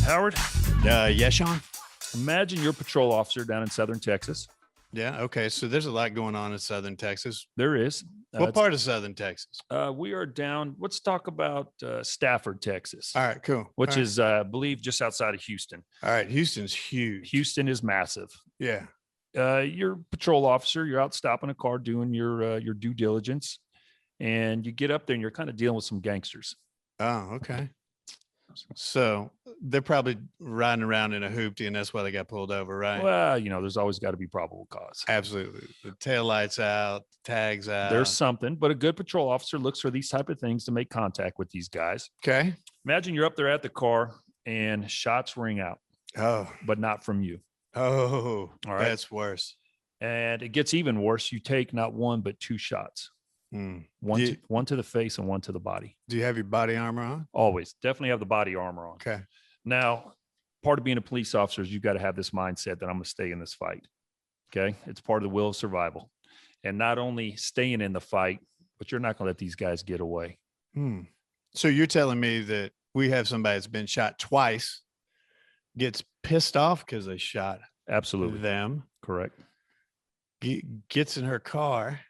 Howard, Yeah, Sean. imagine you're a patrol officer down in southern Texas. Yeah. Okay. So there's a lot going on in Southern Texas. There is. What part of Southern Texas? We are down. Let's talk about Stafford, Texas. All right. Cool. Which All is, I believe, just outside of Houston. right. All right. Houston's huge. Houston is massive. Yeah. You're a patrol officer. You're out stopping a car, doing your due diligence, and you get up there and you're kind of dealing with some gangsters. Oh, okay. So they're probably riding around in a hoopty, and that's why they got pulled over, right? Well, there's always got to be probable cause. Absolutely. The taillights out, tags out. There's something, but a good patrol officer looks for these type of things to make contact with these guys. Okay. Imagine you're up there at the car and shots ring out, Oh. but not from you. Oh. All right. That's worse. And it gets even worse. You take not one, but two shots. One to the face and one to the body. Do you have your body armor on? Always. Definitely have the body armor on. Okay. Now, part of being a police officer is you've got to have this mindset that I'm going to stay in this fight. Okay. It's part of the will of survival. And not only staying in the fight, but you're not going to let these guys get away. So you're telling me that we have somebody that's been shot twice, gets pissed off because they shot Absolutely. them, Correct. gets in her car.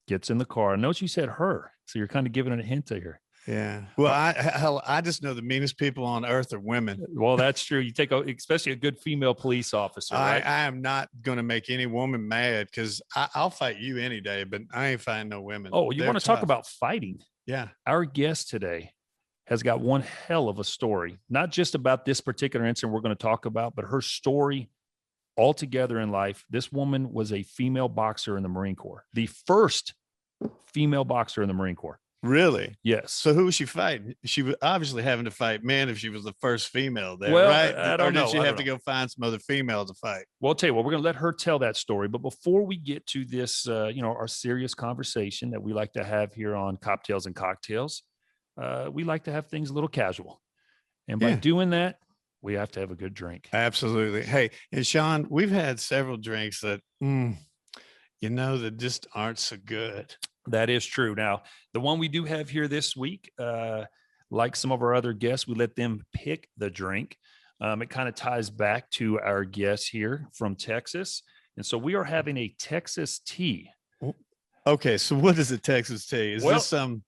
Gets in the car. I notice you said her. So you're kind of giving it a hint here. Yeah. Well, I just know the meanest people on earth are women. Well, that's true. You take especially a good female police officer. Right? I am not going to make any woman mad because I'll fight you any day, but I ain't fighting no women. Oh, you want to talk about fighting? Yeah. Our guest today has got one hell of a story, not just about this particular incident we're going to talk about, but her story altogether in life. This woman was a female boxer in the Marine Corps, the first female boxer in the Marine Corps. Really? Yes. So who was she fighting? She was obviously having to fight men if she was the first female there, Well, right? I don't or did know. she I have don't to go find some other female to fight? Well, I'll tell you what, we're going to let her tell that story. But before we get to this, our serious conversation that we like to have here on Coptales and Cocktails, we like to have things a little casual. And by doing that, we have to have a good drink. Absolutely. Hey, and Sean, we've had several drinks that, that just aren't so good. That is true. Now, the one we do have here this week, like some of our other guests, we let them pick the drink. It kind of ties back to our guest here from Texas. And so we are having a Texas tea. Okay. So what is a Texas tea? Is this some...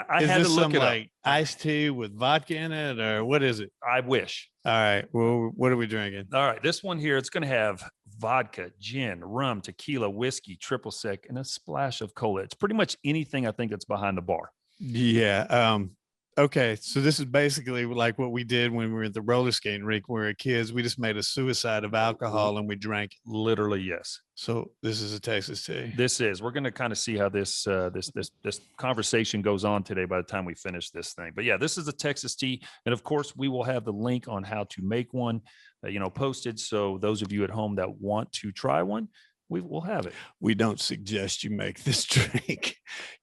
I had to look it like iced tea with vodka in it, or what is it? I wish. All right. Well, what are we drinking? All right. This one here, it's going to have vodka, gin, rum, tequila, whiskey, triple sec, and a splash of cola. It's pretty much anything I think that's behind the bar. Yeah. Okay. So this is basically like what we did when we were at the roller skating rink when we were kids. We just made a suicide of alcohol and we drank. Literally, yes. So this is a Texas tea. This is. We're going to kind of see how this conversation goes on today by the time we finish this thing. But yeah, this is a Texas tea. And of course, we will have the link on how to make one, posted. So those of you at home that want to try one, we will have it. We don't suggest you make this drink.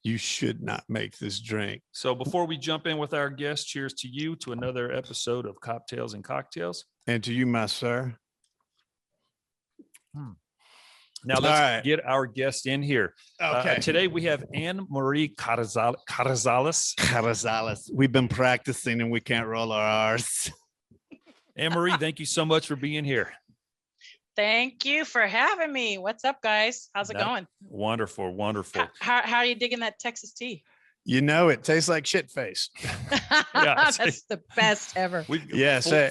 You should not make this drink. So before we jump in with our guest, cheers to you to another episode of Coptales and Cocktails. And to you, my sir. Now let's get our guest in here. Okay. Today we have Anne-Marie Carrizales. Carrizales. We've been practicing and we can't roll our R's. Anne-Marie, thank you so much for being here. Thank you for having me. What's up, guys? How's it going? Wonderful, wonderful. How are you digging that Texas tea? It tastes like shit face. Yeah, that's the best ever. We've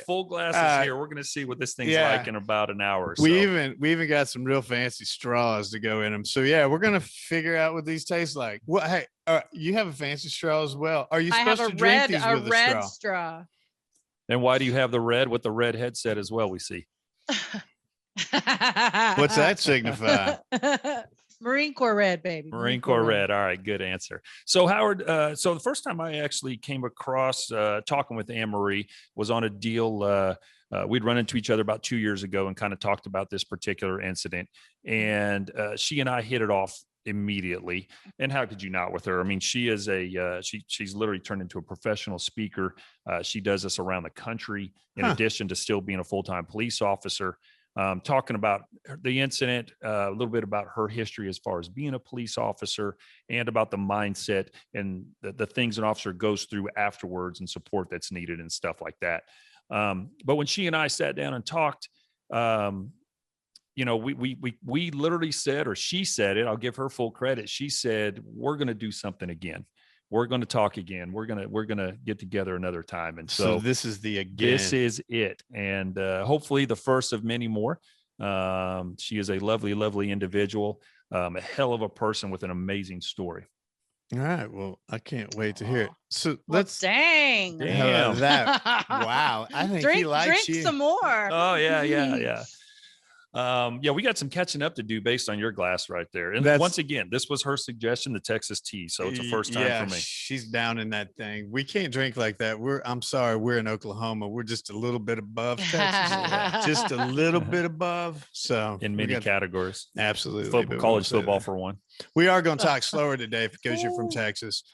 full glasses here. We're going to see what this thing's like in about an hour or so. We even got some real fancy straws to go in them. So yeah, we're going to figure out what these taste like. Well, hey, you have a fancy straw as well. Are you supposed to drink these with a red straw? And why do you have the red with the red headset as well? We see. What's that signify? Marine Corps red, baby. Marine Corps red. All right, good answer. So Howard, so the first time I actually came across talking with Anne-Marie was on a deal. We'd run into each other about 2 years ago and kind of talked about this particular incident. And she and I hit it off immediately. And how could you not with her? I mean, she is she's literally turned into a professional speaker. She does this around the country in addition to still being a full-time police officer. talking about the incident, a little bit about her history as far as being a police officer, and about the mindset and the things an officer goes through afterwards and support that's needed and stuff like that. But when she and I sat down and talked, we literally said, or she said it, I'll give her full credit. She said, we're going to do something again. We're going to talk again. We're going to get together another time. And so this is the again. This is it. And hopefully the first of many more. She is a lovely, lovely individual, a hell of a person with an amazing story. All right. Well, I can't wait to hear it. So dang. Damn. That. Wow. I think he likes you. Drink some more. Oh, yeah. We got some catching up to do based on your glass right there. And once again, this was her suggestion, the Texas tea. So it's a first time for me. She's down in that thing. We can't drink like that. I'm sorry, we're in Oklahoma. We're just a little bit above Texas. Just a little bit above. So in many categories. Absolutely. College football for one. We are going to talk slower today because you're from Texas.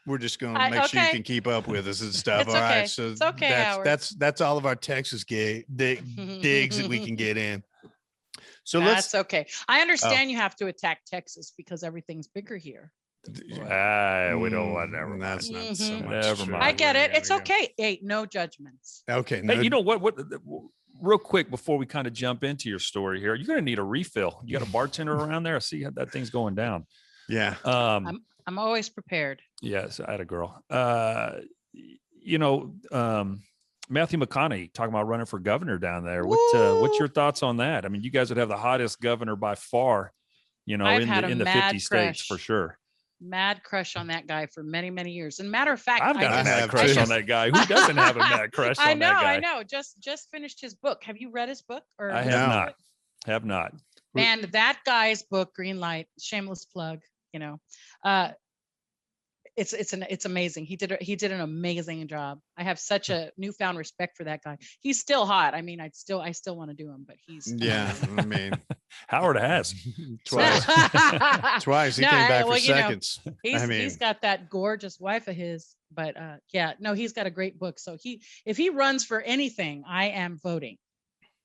We're just going to make sure you can keep up with us and stuff. It's okay. Right. So it's okay, that's all of our Texas digs that we can get in. So that's okay. I understand you have to attack Texas because everything's bigger here. We don't want that. That's not so much. Never mind. I get it. It's okay. Hey, no judgments. Okay. Hey, you know what? Real quick before we kind of jump into your story here, you're going to need a refill. You got a bartender around there? I see how that thing's going down. Yeah. I'm always prepared. Yes, I had a girl. Matthew McConaughey talking about running for governor down there. What's your thoughts on that? I mean, you guys would have the hottest governor by far, in the 50 states for sure. Mad crush on that guy for many, many years. And matter of fact, I've got a mad crush on that guy. Who doesn't have a mad crush on that guy? I know. Just finished his book. Have you read his book? Or I have not. Have not. And that guy's book, Green Light, shameless plug. It's amazing. He did an amazing job. I have such a newfound respect for that guy. He's still hot. I mean, I still want to do him, but he's I mean, Howard has twice. He came back for seconds. He's got that gorgeous wife of his, but he's got a great book. So if he runs for anything, I am voting.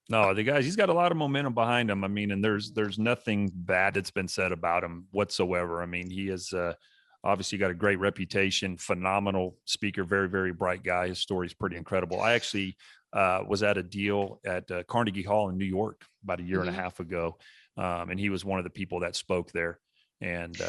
No, he's got a lot of momentum behind him. I mean, and there's nothing bad that's been said about him whatsoever. I mean, he is obviously got a great reputation, phenomenal speaker, very, very bright guy. His story is pretty incredible. I actually was at a deal at Carnegie Hall in New York about a year and a half ago. And he was one of the people that spoke there, and he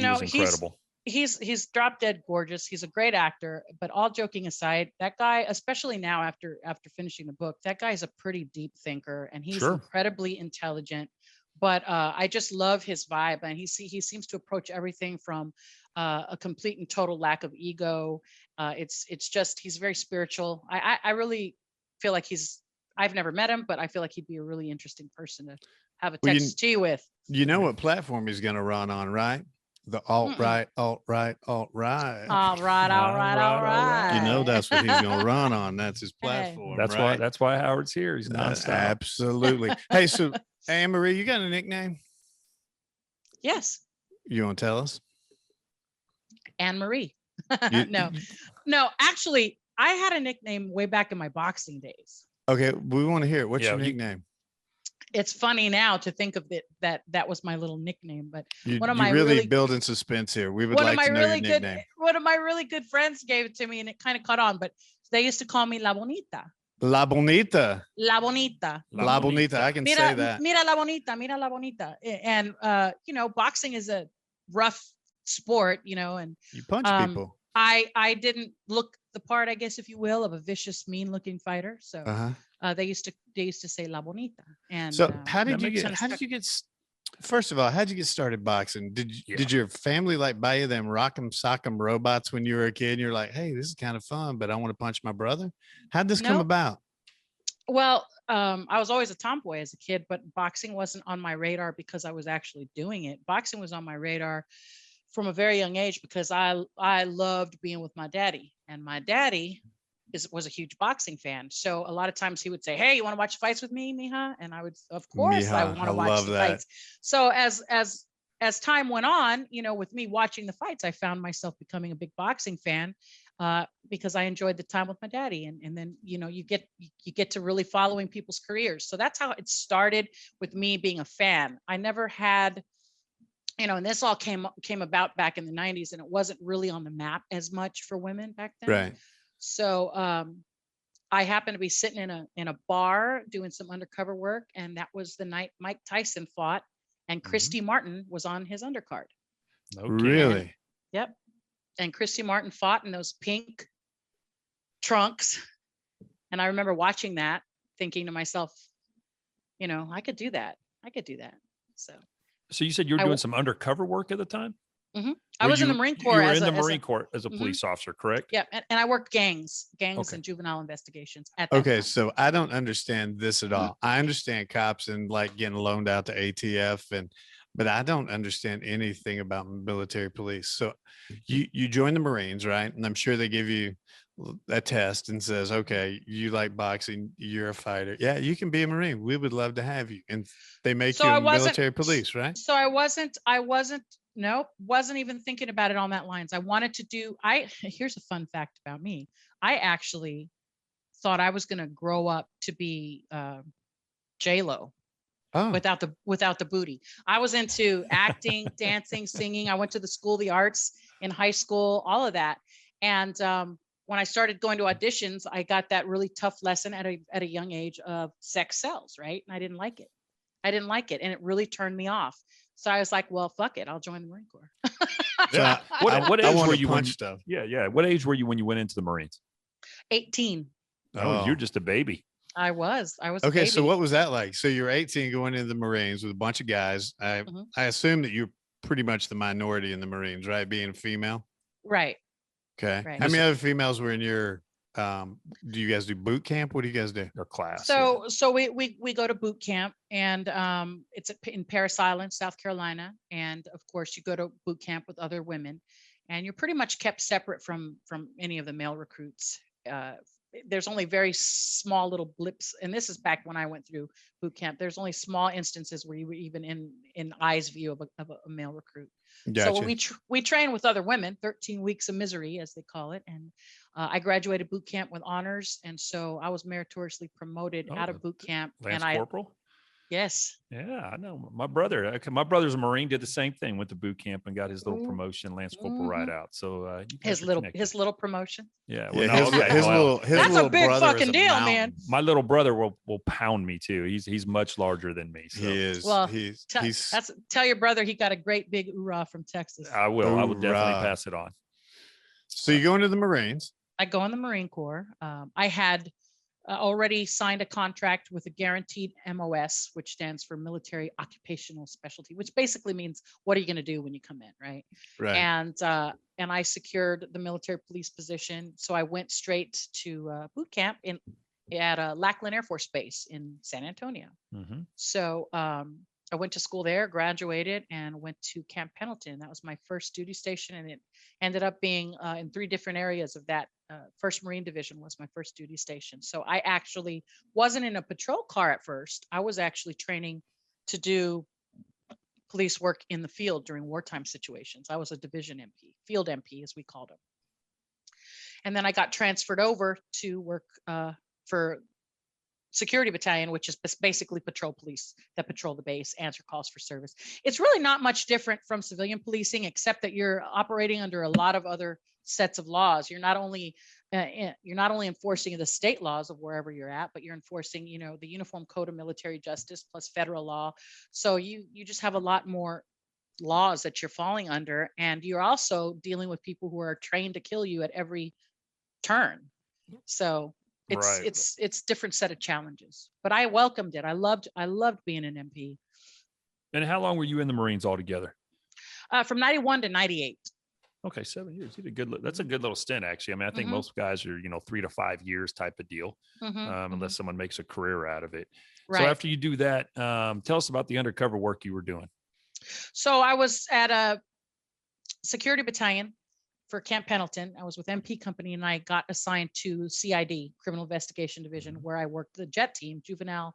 was incredible. He's drop dead gorgeous. He's a great actor, but all joking aside, that guy, especially now after finishing the book, that guy's a pretty deep thinker, and he's incredibly intelligent. But I just love his vibe, and he seems to approach everything from a complete and total lack of ego. It's just, he's very spiritual. I really feel like I've never met him, but I feel like he'd be a really interesting person to have a Texas tea with. You know what platform he's going to run on, right? The alt-right. All right. You know that's what he's going to run on. That's his platform. That's why Howard's here. He's nonstop. Absolutely. Hey, so Anne-Marie, you got a nickname? Yes. You want to tell us? Anne-Marie. No, actually, I had a nickname way back in my boxing days. Okay, we want to hear it. What's your nickname? It's funny now to think of it that was my little nickname, but one of my really building suspense here. We would like to know your nickname. One of my really good friends gave it to me, and it kind of caught on. But they used to call me La Bonita. La Bonita. La Bonita. La Bonita. I can say that. Mira la bonita. Mira la bonita. And boxing is a rough sport. And you punch people. I didn't look the part, I guess, if you will, of a vicious, mean-looking fighter. So they used to say La Bonita. And so how did you get? First of all, how'd you get started boxing? Did your family buy you them rock'em sock'em robots when you were a kid? And you're like, hey, this is kind of fun, but I want to punch my brother. How'd this come about? Well, I was always a tomboy as a kid, but boxing wasn't on my radar because I was actually doing it. Boxing was on my radar from a very young age because I loved being with my daddy, and my daddy was a huge boxing fan. So a lot of times he would say, hey, you want to watch fights with me, mija? And I would, of course, I want to watch the fights. So as time went on, with me watching the fights, I found myself becoming a big boxing fan. because I enjoyed the time with my daddy. And then, you get to really following people's careers. So that's how it started with me being a fan. I never had, and this all came about back in the 90s, and it wasn't really on the map as much for women back then. Right. So I happened to be sitting in a bar doing some undercover work, and that was the night Mike Tyson fought, and Christy Martin was on his undercard. Okay. Really? Yep. And Christy Martin fought in those pink trunks. And I remember watching that, thinking to myself, I could do that. So you said you were doing some undercover work at the time? Mm-hmm. I was in the Marine Corps. You were in the Marine Corps as a police officer, correct? Yeah. And I worked gangs and juvenile investigations at that Okay. time. So I don't understand this at all. I understand cops and like getting loaned out to ATF but I don't understand anything about military police. So you join the Marines, right? And I'm sure they give you a test and says, okay, you like boxing, you're a fighter. Yeah, you can be a Marine. We would love to have you. And they make you a military police, right? So I wasn't even thinking about it on that lines. I wanted to do, here's a fun fact about me. I actually thought I was going to grow up to be J-Lo. Oh. Without the booty. I was into acting, dancing, singing. I went to the School of the Arts in high school, all of that. And when I started going to auditions, I got that really tough lesson at a young age of sex sells, right? And I didn't like it. And it really turned me off. So I was like, well, fuck it. I'll join the Marine Corps. Yeah. What age were you when stuff? Yeah. What age were you when you went into the Marines? 18. Oh, you're just a baby. I was. Okay. So what was that like? So you're 18 going into the Marines with a bunch of guys. I assume that you're pretty much the minority in the Marines, right? Being female. Right. Okay. Right. How many other females were in your, do you guys do boot camp? What do you guys do? Or class? So we go to boot camp, and it's in Parris Island, South Carolina. And of course you go to boot camp with other women, and you're pretty much kept separate from any of the male recruits. There's only very small little blips, and this is back when I went through boot camp. There's only small instances where you were even in eyes view of a male recruit. Gotcha. So we train with other women, 13 weeks of misery, as they call it, and I graduated boot camp with honors, and so I was meritoriously promoted out of boot camp. Lance and Corporal. Yes. Yeah, I know. My brother's a Marine, did the same thing, went to boot camp and got his little promotion, Lance Corporal, right out. So his little promotion. Yeah. Well, no, that's a big fucking deal, man. My little brother will pound me too. He's much larger than me. So. He is. Well, tell your brother he got a great big hoorah from Texas. I will. Hoorah. I will definitely pass it on. So you go into the Marines. I go in the Marine Corps. I had already signed a contract with a guaranteed MOS, which stands for Military Occupational Specialty, which basically means what are you going to do when you come in, right? Right. And I secured the military police position, so I went straight to boot camp at Lackland Air Force Base in San Antonio. Mm-hmm. So I went to school there, graduated, and went to Camp Pendleton. That was my first duty station, and it ended up being in 3 different areas of that. 1st Marine Division was my first duty station. So I actually wasn't in a patrol car at first. I was actually training to do police work in the field during wartime situations. I was a division MP, field MP, as we called them. And then I got transferred over to work for security battalion, which is basically patrol police that patrol the base, answer calls for service. It's really not much different from civilian policing, except that you're operating under a lot of other sets of laws. You're not only enforcing the state laws of wherever you're at, but you're enforcing, the Uniform Code of Military Justice plus federal law. So you just have a lot more laws that you're falling under, and you're also dealing with people who are trained to kill you at every turn. So it's different set of challenges, but I welcomed it. I loved being an MP. And how long were you in the Marines altogether? From 91 to 98. Okay, 7 years. You did that's a good little stint, actually. I mean, I think most guys are 3 to 5 years type of deal, unless someone makes a career out of it. Right. So after you do that, tell us about the undercover work you were doing. So I was at a security battalion for Camp Pendleton. I was with MP Company, and I got assigned to CID, Criminal Investigation Division, where I worked the JET team, juvenile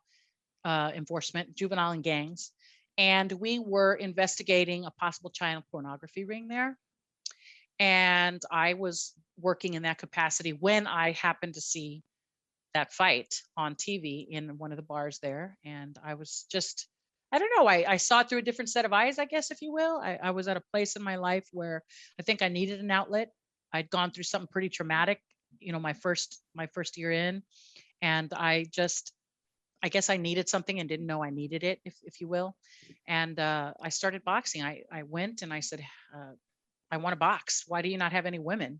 enforcement, juvenile and gangs. And we were investigating a possible child pornography ring there. And I was working in that capacity when I happened to see that fight on TV in one of the bars there. And I was just, I don't know, I saw it through a different set of eyes, I guess, if you will. I was at a place in my life where I think I needed an outlet. I'd gone through something pretty traumatic, my first year in. And I guess I needed something and didn't know I needed it, if you will. And I started boxing. I went and I said, I want to box. Why do you not have any women?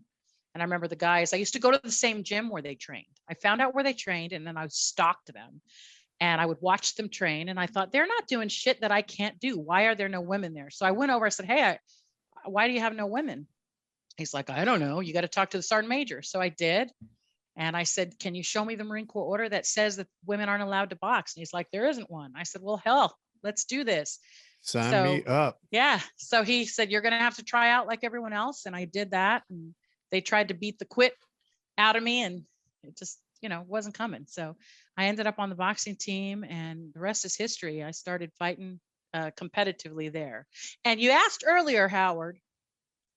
And I remember the guys, I used to go to the same gym where they trained. I found out where they trained, and then I stalked them and I would watch them train. And I thought, they're not doing shit that I can't do. Why are there no women there? So I went over, I said, hey, why do you have no women? He's like, I don't know. You got to talk to the sergeant major. So I did. And I said, can you show me the Marine Corps order that says that women aren't allowed to box? And he's like, there isn't one. I said, well, hell, let's do this. Sign me up. Yeah. So he said, you're going to have to try out like everyone else. And I did that. And they tried to beat the quit out of me, and it just, wasn't coming. So I ended up on the boxing team, and the rest is history. I started fighting competitively there. And you asked earlier, Howard,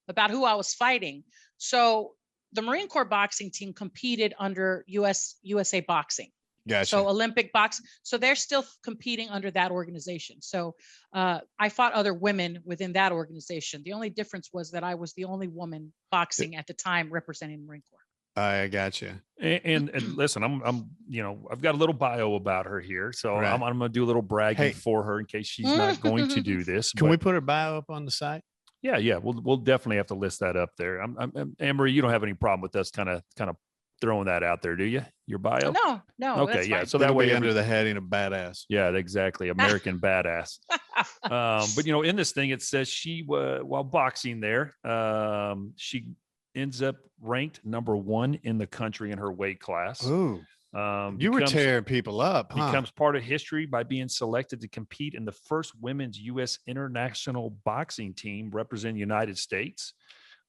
about who I was fighting. So the Marine Corps boxing team competed under USA Boxing. Gotcha. So Olympic box. So they're still competing under that organization. So I fought other women within that organization. The only difference was that I was the only woman boxing at the time representing the Marine Corps. I gotcha. And listen, I'm I've got a little bio about her here, so right. I'm going to do a little bragging for her in case she's not going to do this. Can we put her bio up on the site? Yeah, we'll definitely have to list that up there. I'm Anne-Marie, you don't have any problem with us kind of throwing that out there, do you? Your bio? No. Okay, yeah. Fine. So that way, under the heading of badass. Yeah, exactly. American badass. But in this thing, it says she while boxing there, she ends up ranked number 1 in the country in her weight class. Ooh. You were tearing people up, huh? Becomes part of history by being selected to compete in the first women's U.S. international boxing team representing the United States.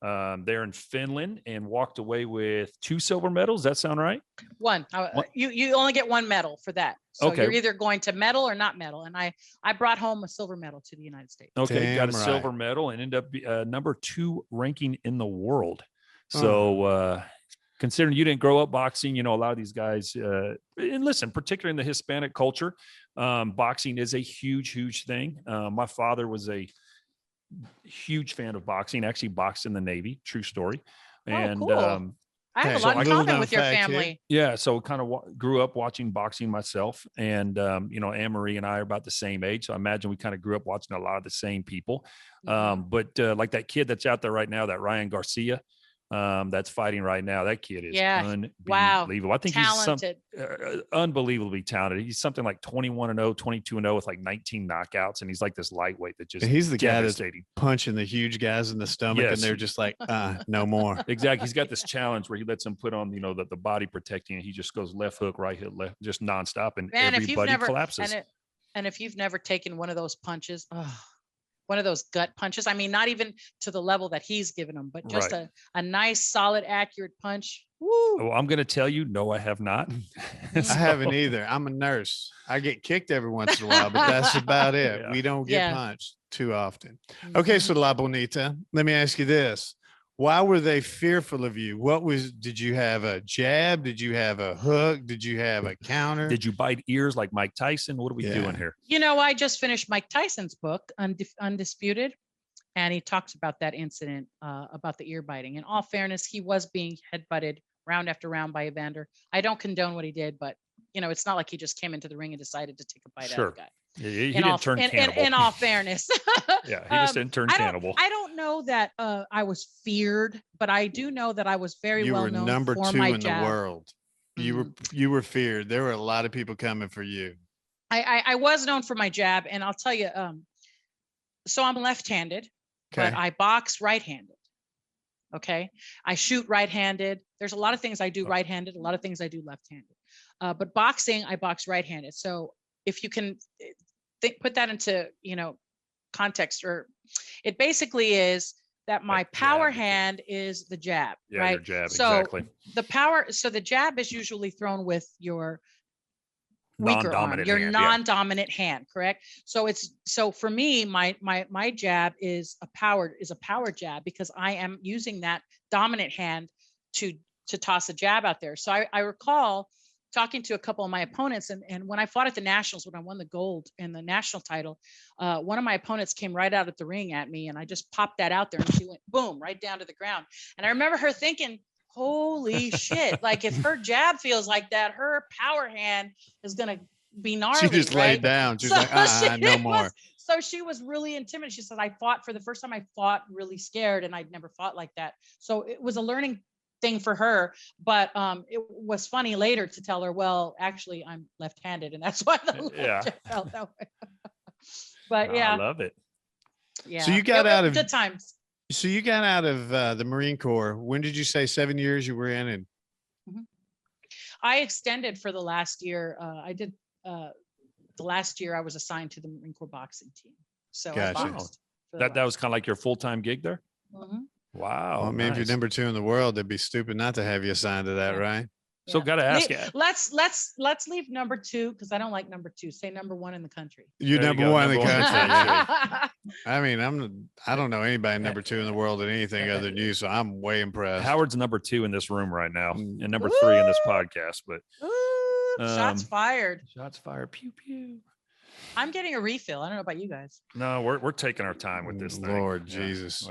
They're in Finland, and walked away with 2 silver medals. Does that sound right? One. You only get 1 medal for that. So you're either going to medal or not medal. And I brought home a silver medal to the United States. Okay, got a silver medal and ended up number 2 ranking in the world. So considering you didn't grow up boxing, a lot of these guys, and listen, particularly in the Hispanic culture, boxing is a huge thing. My father was a huge fan of boxing, actually boxed in the Navy, true story. And cool. I have a lot in common with your family. Yeah. So kind of grew up watching boxing myself, and Anne-Marie and I are about the same age. So I imagine we kind of grew up watching a lot of the same people. But like that kid that's out there right now, that Ryan Garcia, that's fighting right now. That kid is unbelievable. I think talented. He's unbelievably talented. He's something like 21-0, 22-0 with like 19 knockouts. And he's like this lightweight that just, he's the guy that's punching the huge guys in the stomach. And they're just like, no more. Exactly. He's got this challenge where he lets them put on, the body protecting, and he just goes left hook, right hook, left, just nonstop. And everybody collapses. And if you've never taken one of those punches, one of those gut punches. I mean, not even to the level that he's given them, but just a nice, solid, accurate punch. Woo. Well, I'm going to tell you, no, I have not. I haven't either. I'm a nurse. I get kicked every once in a while, but that's about it. Yeah. We don't get punched too often. Okay, so La Bonita, let me ask you this. Why were they fearful of you? Did you have a jab? Did you have a hook? Did you have a counter? Did you bite ears like Mike Tyson? What are we doing here? I just finished Mike Tyson's book, Undisputed, and he talks about that incident, about the ear biting. In all fairness, he was being headbutted round after round by Evander. I don't condone what he did, but it's not like he just came into the ring and decided to take a bite out of the guy. Yeah, he didn't turn cannibal. In all fairness. Yeah, he just didn't turn cannibal. I don't know that I was feared, but I do know that I was very well known. You were number for 2 my in jab. the world. You were feared. There were a lot of people coming for you. I was known for my jab, and I'll tell you, so I'm left-handed, but I box right-handed. Okay. I shoot right-handed. There's a lot of things I do right-handed, a lot of things I do left-handed. But boxing, I box right-handed. So if you can put that into, context, or it basically is that my power hand is the jab, right? Your jab, so exactly. the jab is usually thrown with your weaker arm, Non-dominant your hand, non-dominant hand, correct? So for me, my jab is a power jab, because I am using that dominant hand to toss a jab out there. So I recall talking to a couple of my opponents, and when I fought at the Nationals, when I won the gold in the national title, one of my opponents came right out at the ring at me, and I just popped that out there, and she went boom right down to the ground. And I remember her thinking, holy shit, like if her jab feels like that, her power hand is gonna be gnarly. She just right? laid down. She's like, no more. So she was really intimidated. She said, I fought for the first time, I fought really scared, and I'd never fought like that. So it was a learning thing for her. But it was funny later to tell her, well, actually I'm left-handed, and that's why the jab felt that way. But yeah, I love it. Yeah. So you got out of good times. So you got out of the Marine Corps. When did you say 7 years you were in? And I extended for the last year. I did the last year I was assigned to the Marine Corps boxing team. So gotcha. I boxed That was kind of like your full-time gig there. Mm-hmm. Wow. Well, I mean, if you're number 2 in the world, it'd be stupid not to have you assigned to that, right? So got to ask. Let's leave number 2, because I don't like number 2. Say number 1 in the country. You're number 1 in the country. I mean, I don't know anybody number 2 in the world at anything other than you, so I'm way impressed. Howard's number 2 in this room right now, and number 3 in this podcast. But shots fired. Shots fired. Pew pew. I'm getting a refill. I don't know about you guys. No, we're taking our time with this thing. Lord Jesus.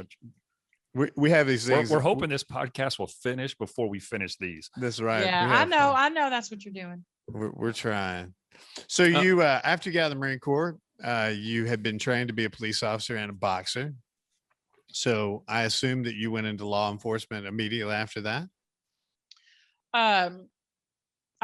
We have these things. We're hoping this podcast will finish before we finish these. That's right. Yeah, I know that's what you're doing. We're trying. So you, after you got out of the Marine Corps, you had been trained to be a police officer and a boxer. So I assume that you went into law enforcement immediately after that. I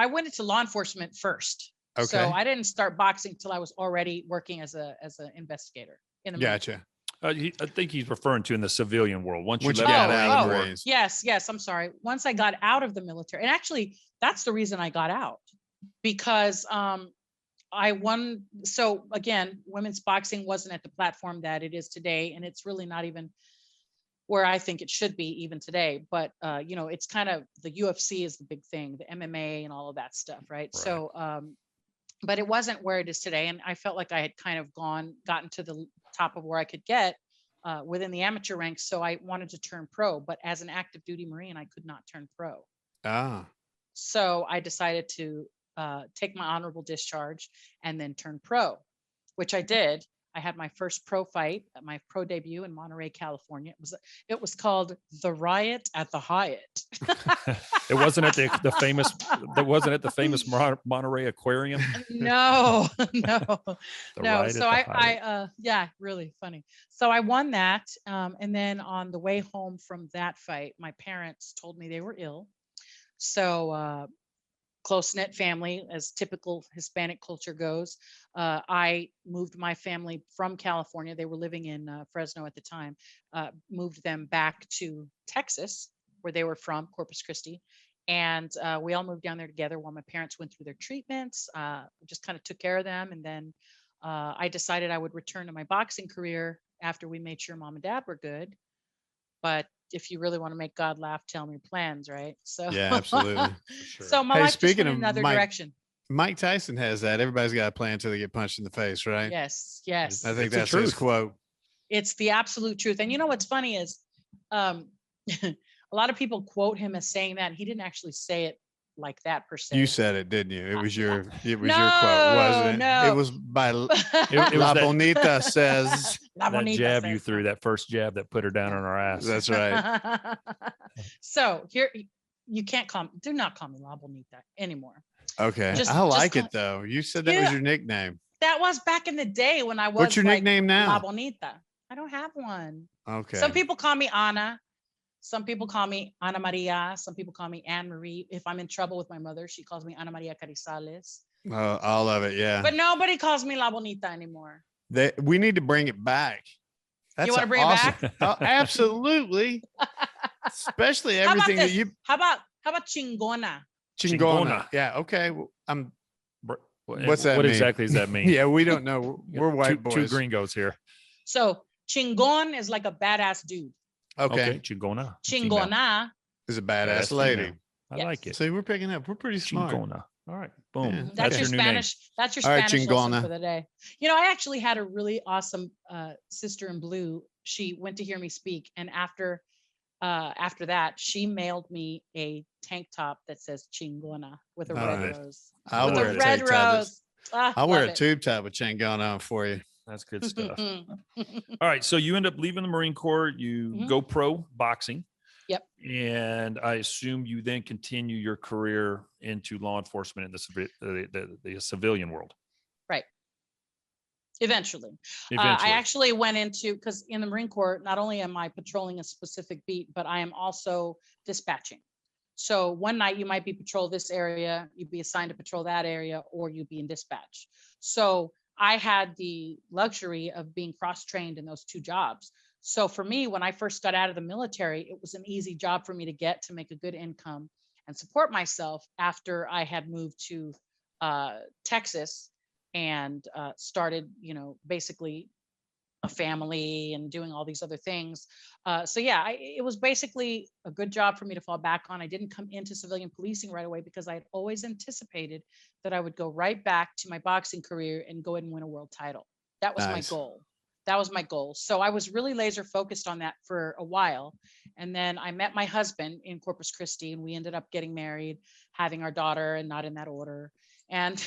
went into law enforcement first. Okay. So I didn't start boxing till I was already working as an investigator in the Gotcha. I think he's referring to in the civilian world. Once you got out of the Marines. Yes. I'm sorry. Once I got out of the military, and actually that's the reason I got out, because I won. So again, women's boxing wasn't at the platform that it is today, and it's really not even where I think it should be even today. But it's kind of, the UFC is the big thing, the MMA and all of that stuff, right? So, but it wasn't where it is today, and I felt like I had kind of gotten to the top of where I could get within the amateur ranks. So I wanted to turn pro, but as an active duty Marine, I could not turn pro. So I decided to take my honorable discharge and then turn pro, which I did. I had my first pro fight, my pro debut in Monterey, California. It was called The Riot at the Hyatt. It wasn't at the famous. That wasn't at the famous Monterey Aquarium. No. So I really funny. So I won that, and then on the way home from that fight, my parents told me they were ill. So close-knit family, as typical Hispanic culture goes. I moved my family from California. They were living in Fresno at the time. Moved them back to Texas, where they were from, Corpus Christi. And we all moved down there together while my parents went through their treatments. Just kind of took care of them. And then I decided I would return to my boxing career after we made sure mom and dad were good. But if you really want to make God laugh, tell me your plans, right? So yeah, absolutely. Sure. So my life just went in another direction. Mike Tyson has that. Everybody's got a plan until they get punched in the face, right? Yes. I think that's his quote. It's the absolute truth. And you know what's funny is a lot of people quote him as saying that. And he didn't actually say it like that per se. You said it, didn't you? It was your quote, wasn't it? No. It was by La Bonita says. La Bonita jab says you threw, that first jab that put her down on her ass. That's right. So here, do not call me La Bonita anymore. Okay. I like it though. You said that was your nickname. That was back in the day when I was. What's your nickname now? La Bonita. I don't have one. Okay. Some people call me Ana. Some people call me Ana Maria. Some people call me Anne Marie. If I'm in trouble with my mother, she calls me Ana Maria Carrizales. All of it, yeah. But nobody calls me La Bonita anymore. We need to bring it back. You want to bring it back? Oh, absolutely. Especially everything that you. How about chingona? Chingona. Yeah. Okay. What's that? What mean? Exactly does that mean? Yeah, we don't know. We're white boys. Two gringos here. So chingon is like a badass dude. Okay. Chingona. Chingona is a badass lady. I like it. See, we're picking up. We're pretty smart. Chingona. All right. Boom. Yeah, That's your your new name. Spanish. That's your All right, Spanish lesson Chingona. for the day. I actually had a really awesome sister in blue. She went to hear me speak, and after that, she mailed me a tank top that says Chingona with a red Nice. rose. I'll With wear a a red tank top. rose. I'll wear a Love tube top with Chingona on for you. That's good stuff. it. All right. So you end up leaving the Marine Corps. You Mhm. go pro boxing. Yep. And I assume you then continue your career into law enforcement in the civilian world. Right. Eventually. Eventually. I actually went into, because in the Marine Corps, not only am I patrolling a specific beat, but I am also dispatching. So one night you might be patrol this area, you'd be assigned to patrol that area, or you'd be in dispatch. So I had the luxury of being cross-trained in those two jobs. So for me, when I first got out of the military, it was an easy job for me to get to make a good income and support myself after I had moved to Texas and started, basically a family and doing all these other things. So yeah, it was basically a good job for me to fall back on. I didn't come into civilian policing right away because I had always anticipated that I would go right back to my boxing career and go ahead and win a world title. That was my goal. That was my goal. So I was really laser focused on that for a while. And then I met my husband in Corpus Christi, and we ended up getting married, having our daughter, and not in that order. And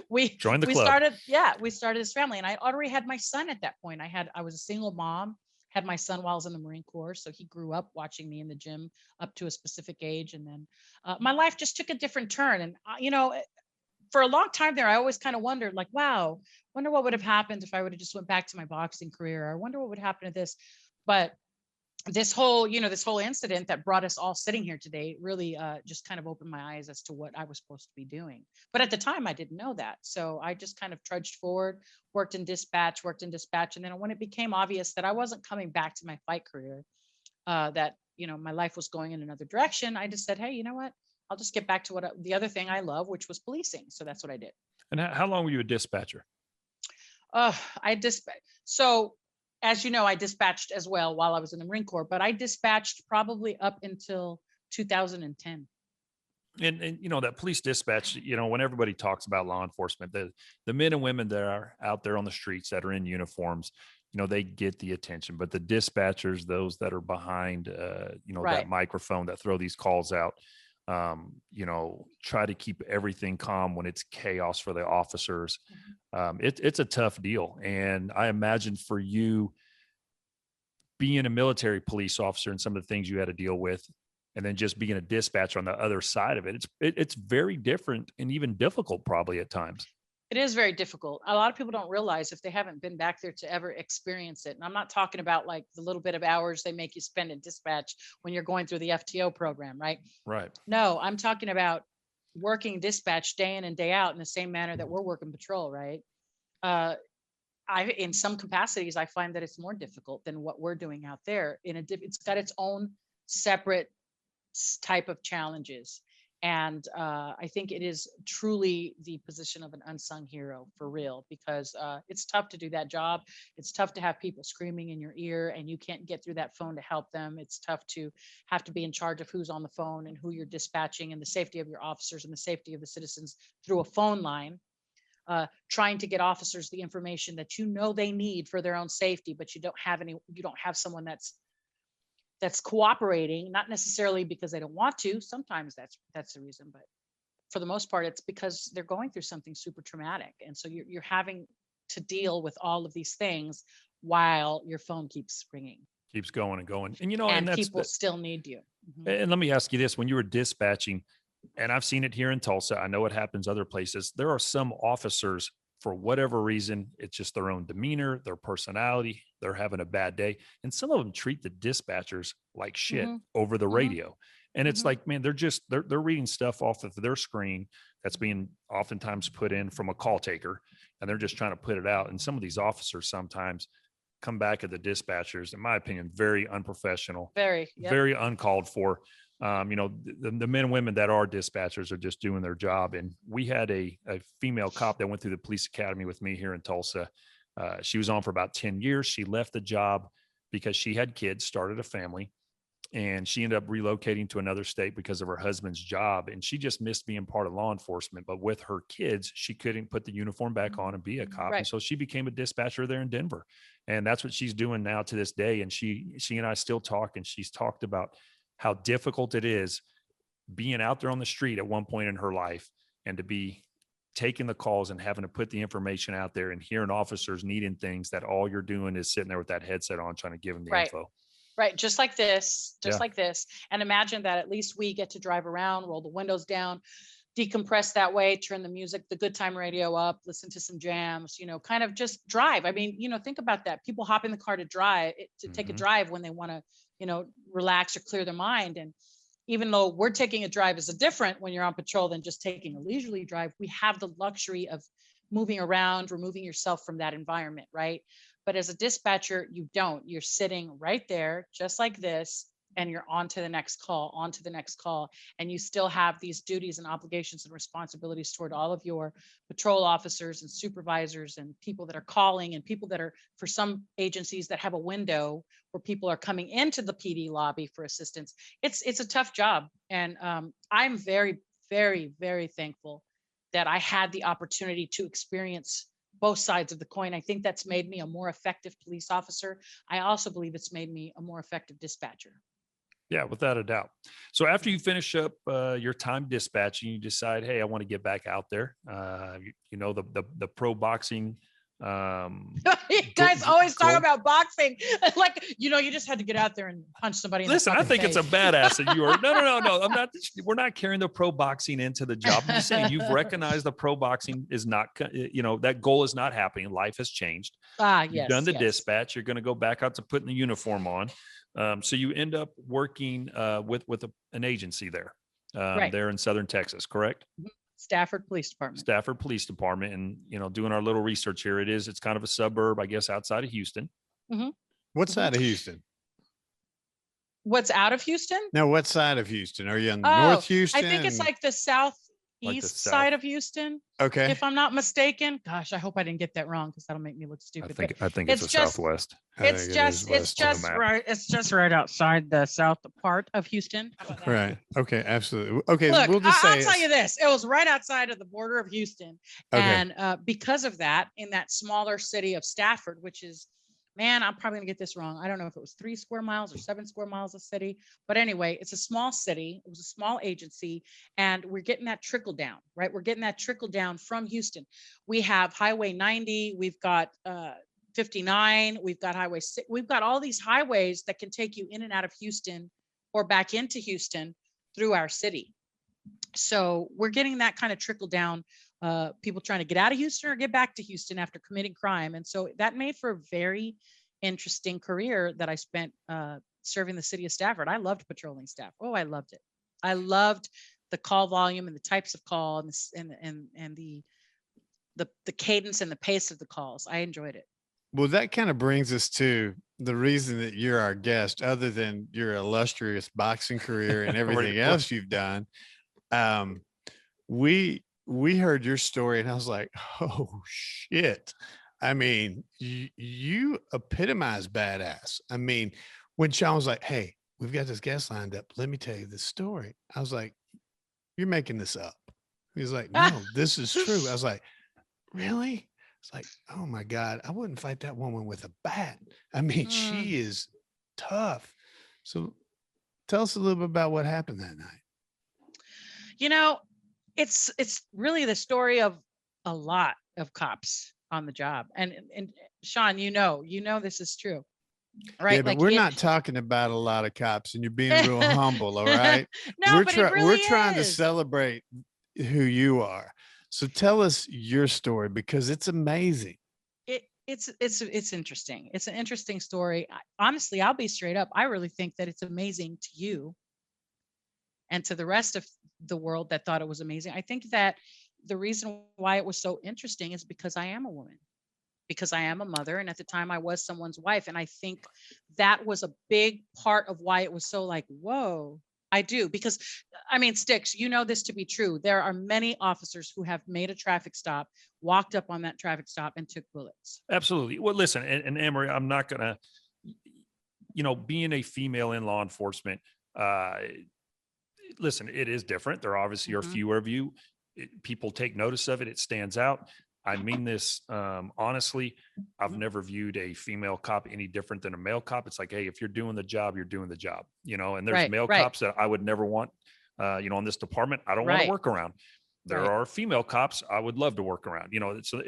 we joined the club. We started this family, and I already had my son at that point. I was a single mom, had my son while I was in the Marine Corps. So he grew up watching me in the gym up to a specific age. And then my life just took a different turn. And, for a long time there, I always kind of wondered, like, wow, wonder what would have happened if I would have just went back to my boxing career. I wonder what would happen to this. But this whole incident that brought us all sitting here today really just kind of opened my eyes as to what I was supposed to be doing. But at the time, I didn't know that. So I just kind of trudged forward, worked in dispatch. And then when it became obvious that I wasn't coming back to my fight career, that, my life was going in another direction, I just said, hey, you know what? I'll just get back to the other thing I love, which was policing. So that's what I did. And how long were you a dispatcher? So as you know, I dispatched as well while I was in the Marine Corps, but I dispatched probably up until 2010. And that police dispatch, when everybody talks about law enforcement, the men and women that are out there on the streets that are in uniforms, they get the attention, but the dispatchers, those that are behind, Right. that microphone that throw these calls out, try to keep everything calm when it's chaos for the officers. It's a tough deal. And I imagine for you being a military police officer and some of the things you had to deal with, and then just being a dispatcher on the other side of it, it's very different and even difficult probably at times. It is very difficult. A lot of people don't realize if they haven't been back there to ever experience it. And I'm not talking about like the little bit of hours they make you spend in dispatch when you're going through the FTO program, right? Right. No, I'm talking about working dispatch day in and day out in the same manner that we're working patrol, right? In some capacities, I find that it's more difficult than what we're doing out there. It's got its own separate type of challenges. And I think it is truly the position of an unsung hero for real, because it's tough to do that job. It's tough to have people screaming in your ear and you can't get through that phone to help them. It's tough to have to be in charge of who's on the phone and who you're dispatching, and the safety of your officers and the safety of the citizens through a phone line. Trying to get officers the information that they need for their own safety, but you don't have someone that's cooperating, not necessarily because they don't want to. Sometimes that's the reason, but for the most part, it's because they're going through something super traumatic. And so you're having to deal with all of these things while your phone keeps ringing. Keeps going and going. And, and people still need you. Mm-hmm. And let me ask you this, when you were dispatching, and I've seen it here in Tulsa, I know it happens other places, there are some officers, for whatever reason, it's just their own demeanor, their personality, they're having a bad day. And some of them treat the dispatchers like shit over the radio. And it's like, man, they're reading stuff off of their screen that's being oftentimes put in from a call taker, and they're just trying to put it out. And some of these officers sometimes come back at the dispatchers, in my opinion, very unprofessional, very uncalled for. The men and women that are dispatchers are just doing their job. And we had a female cop that went through the police academy with me here in Tulsa. She was on for about 10 years. She left the job because she had kids, started a family, and she ended up relocating to another state because of her husband's job. And she just missed being part of law enforcement, but with her kids, she couldn't put the uniform back on and be a cop. Right. And so she became a dispatcher there in Denver. And that's what she's doing now to this day. And she and I still talk, and she's talked about how difficult it is being out there on the street at one point in her life, and to be taking the calls and having to put the information out there and hearing officers needing things that all you're doing is sitting there with that headset on, trying to give them the info. Right. Just like this, like this. And imagine that at least we get to drive around, roll the windows down, decompress that way, turn the music, the good time radio up, listen to some jams, kind of just drive. I mean, think about that. People hop in the car to drive, to take a drive when they want to, relax or clear their mind. And even though we're taking a drive is different when you're on patrol than just taking a leisurely drive, we have the luxury of moving around, removing yourself from that environment, right? But as a dispatcher, you don't. You're sitting right there, just like this, and you're on to the next call, and you still have these duties and obligations and responsibilities toward all of your patrol officers and supervisors and people that are calling, and people that are, for some agencies that have a window where people are coming into the PD lobby for assistance. It's a tough job. And I'm very, very, very thankful that I had the opportunity to experience both sides of the coin. I think that's made me a more effective police officer. I also believe it's made me a more effective dispatcher. Yeah, without a doubt. So after you finish up your time dispatching, you decide, hey, I want to get back out there. The pro boxing. You guys always talk about boxing. Like, you just had to get out there and punch somebody. Listen, I think it's a badass that you are. No. I'm not. We're not carrying the pro boxing into the job. I'm just saying you've recognized the pro boxing is not. That goal is not happening. Life has changed. Yes. You've done the dispatch. You're going to go back out to putting the uniform on. So you end up working with an agency there, there in Southern Texas, correct? Stafford Police Department. And, doing our little research here, it's kind of a suburb, I guess, outside of Houston. Mm-hmm. What side of Houston? What's out of Houston? No, what side of Houston? Are you on North Houston? I think it's like the southeast side of Houston. Okay. If I'm not mistaken. Gosh, I hope I didn't get that wrong, because that'll make me look stupid. I think it's the southwest. It's just right outside the south part of Houston. Right. Okay. Absolutely. Okay. Look, we'll just I'll tell you this. It was right outside of the border of Houston. Okay. And because of that, in that smaller city of Stafford, which is, man, I'm probably gonna get this wrong. I don't know if it was 3 square miles or 7 square miles of city, but anyway, it's a small city. It was a small agency, and we're getting that trickle down, right? We're getting that trickle down from Houston. We have Highway 90, we've got 59, we've got Highway 6, we've got all these highways that can take you in and out of Houston or back into Houston through our city. So we're getting that kind of trickle down. People trying to get out of Houston or get back to Houston after committing crime. And so that made for a very interesting career that I spent serving the city of Stafford. I loved patrolling staff. Oh, I loved it. I loved the call volume and the types of call and the cadence and the pace of the calls. I enjoyed it. Well, that kind of brings us to the reason that you're our guest, other than your illustrious boxing career and everything else you've done. We heard your story, and I was like, oh shit. I mean, you epitomize badass. I mean, when Sean was like, hey, we've got this guest lined up, let me tell you this story. I was like, you're making this up. He was like, no, this is true. I was like, really? It's like, oh my God, I wouldn't fight that woman with a bat. I mean, she is tough. So tell us a little bit about what happened that night. It's really the story of a lot of cops on the job. And Sean, this is true. Right. Yeah, but we're not talking about a lot of cops, and you're being real humble. All right. No, we're trying to celebrate who you are. So tell us your story, because it's amazing. It's interesting. It's an interesting story. Honestly, I'll be straight up. I really think that it's amazing to you and to the rest of the world that thought it was amazing. I think that the reason why it was so interesting is because I am a woman, because I am a mother. And at the time I was someone's wife. And I think that was a big part of why it was so like, whoa, I do. Because I mean, Sticks, this to be true. There are many officers who have made a traffic stop, walked up on that traffic stop and took bullets. Absolutely. Well, listen, and Amory, I'm not going to, being a female in law enforcement, listen, it is different. There obviously are fewer of you. People take notice of it. It stands out. I mean this honestly. I've never viewed a female cop any different than a male cop. It's like, hey, if you're doing the job, you're doing the job, and there's male cops that I would never want, in this department. I don't want to work around. There are female cops I would love to work around, so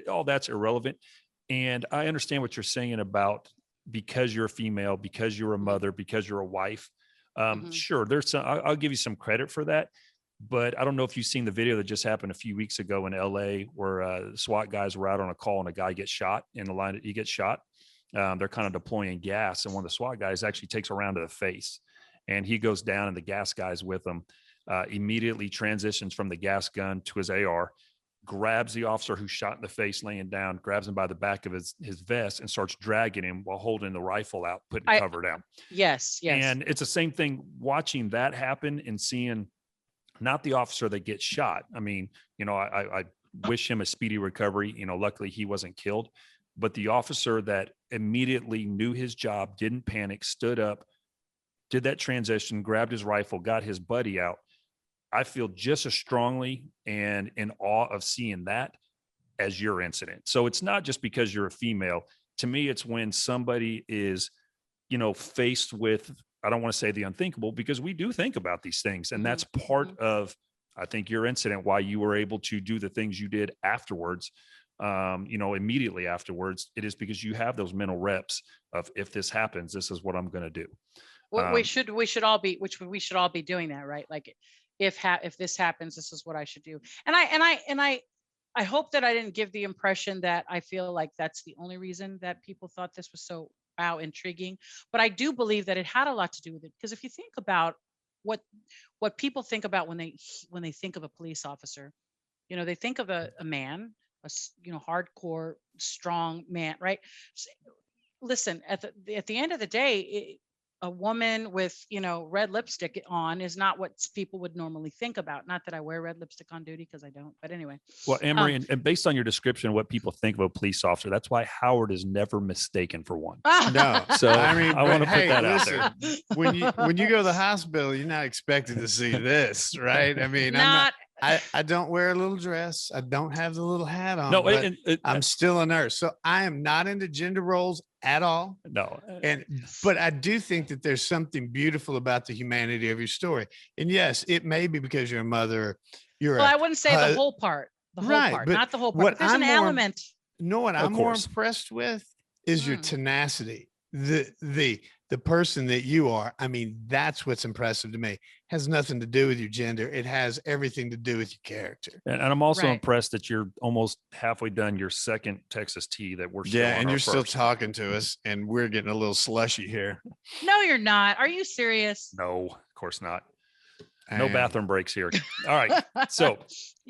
all that's irrelevant. And I understand what you're saying about, because you're a female, because you're a mother, because you're a wife. Sure, there's some, I'll give you some credit for that. But I don't know if you've seen the video that just happened a few weeks ago in LA, where SWAT guys were out on a call and a guy gets shot in the line. He gets shot. They're kind of deploying gas, and one of the SWAT guys actually takes a round to the face, and he goes down, and the gas guy's with him. Immediately transitions from the gas gun to his AR, grabs the officer who's shot in the face laying down, grabs him by the back of his vest, and starts dragging him while holding the rifle out, putting cover down. Yes. And it's the same thing watching that happen and seeing not the officer that gets shot. I mean, I wish him a speedy recovery. Luckily he wasn't killed, but the officer that immediately knew his job, didn't panic, stood up, did that transition, grabbed his rifle, got his buddy out. I feel just as strongly and in awe of seeing that as your incident. So it's not just because you're a female. To me, it's when somebody is, faced with, I don't want to say the unthinkable, because we do think about these things. And that's part of, I think, your incident, why you were able to do the things you did afterwards, immediately afterwards. It is because you have those mental reps of, if this happens, this is what I'm going to do. Well, we should all be doing that, right? Like, if this happens, this is what I should do. And I hope that I didn't give the impression that I feel like that's the only reason that people thought this was so intriguing. But I do believe that it had a lot to do with it, because if you think about what people think about when they think of a police officer, they think of a man, hardcore, strong man, right? Listen, at the end of the day, a woman with, red lipstick on is not what people would normally think about. Not that I wear red lipstick on duty, because I don't, but anyway. Well, Emery, and based on your description of what people think of a police officer, that's why Howard is never mistaken for one. No. So I want to put that out there. When you go to the hospital, you're not expected to see this, right? I mean, I don't wear a little dress. I don't have the little hat on. No, I'm still a nurse. So I am not into gender roles at all. No. But I do think that there's something beautiful about the humanity of your story. And yes, it may be because you're a mother. I wouldn't say the whole part. The whole part, not the whole part. There's an element. What I'm more impressed with is your tenacity. The person that you are. I mean, that's what's impressive to me. Has nothing to do with your gender. It has everything to do with your character. And I'm also impressed that you're almost halfway done your second Texas tea that we're still on and you're first. Still talking to us, and we're getting a little slushy here. No, you're not. Are you serious? No, of course not. No bathroom breaks here. All right. So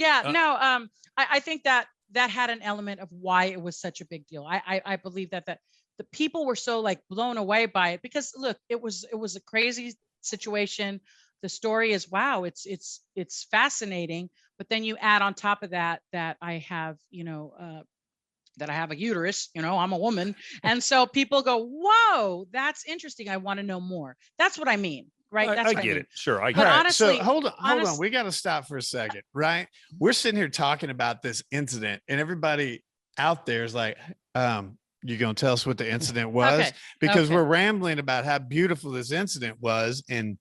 I think that had an element of why it was such a big deal. I believe that the people were so blown away by it, because look, it was a crazy situation. The story is, wow, it's fascinating. But then you add on top of that I have, that I have a uterus, I'm a woman. And so people go, whoa, that's interesting. I want to know more. That's what I mean. Right. That's I get it. Sure. I get it. Honestly, so hold on. We got to stop for a second. Right. We're sitting here talking about this incident, and everybody out there is like, you're going to tell us what the incident was? Because we're rambling about how beautiful this incident was, and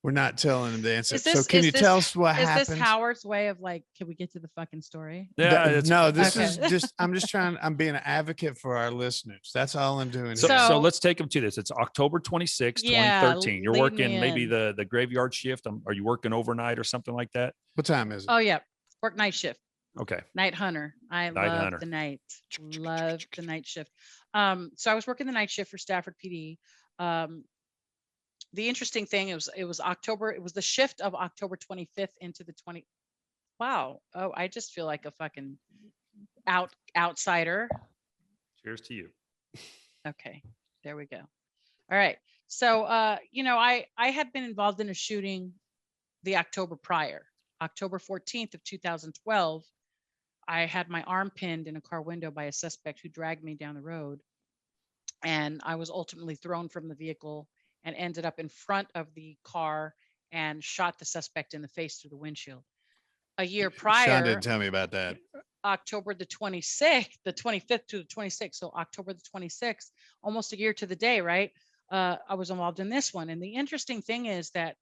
we're not telling them the incident. So can you tell us what happened? Is this Howard's way of can we get to the fucking story? Yeah. No, this is just, I'm being an advocate for our listeners. That's all I'm doing. So let's take them to this. It's October 26, 2013. You're working maybe the graveyard shift. Are you working overnight or something like that? What time is it? Oh yeah. Work night shift. Okay. Night hunter. Love the night. Love the night shift. So I was working the night shift for Stafford PD. The interesting thing, it was October. It was the shift of October 25th into the 20. Wow. Oh, I just feel like a fucking outsider. Cheers to you. Okay. There we go. All right. So, I had been involved in a shooting the October prior, October 14th of 2012. I had my arm pinned in a car window by a suspect who dragged me down the road. And I was ultimately thrown from the vehicle and ended up in front of the car and shot the suspect in the face through the windshield. A year Sean prior, didn't tell me about that. October the 26th, the 25th to the 26th. So October the 26th, almost a year to the day, right? I was involved in this one. And the interesting thing is that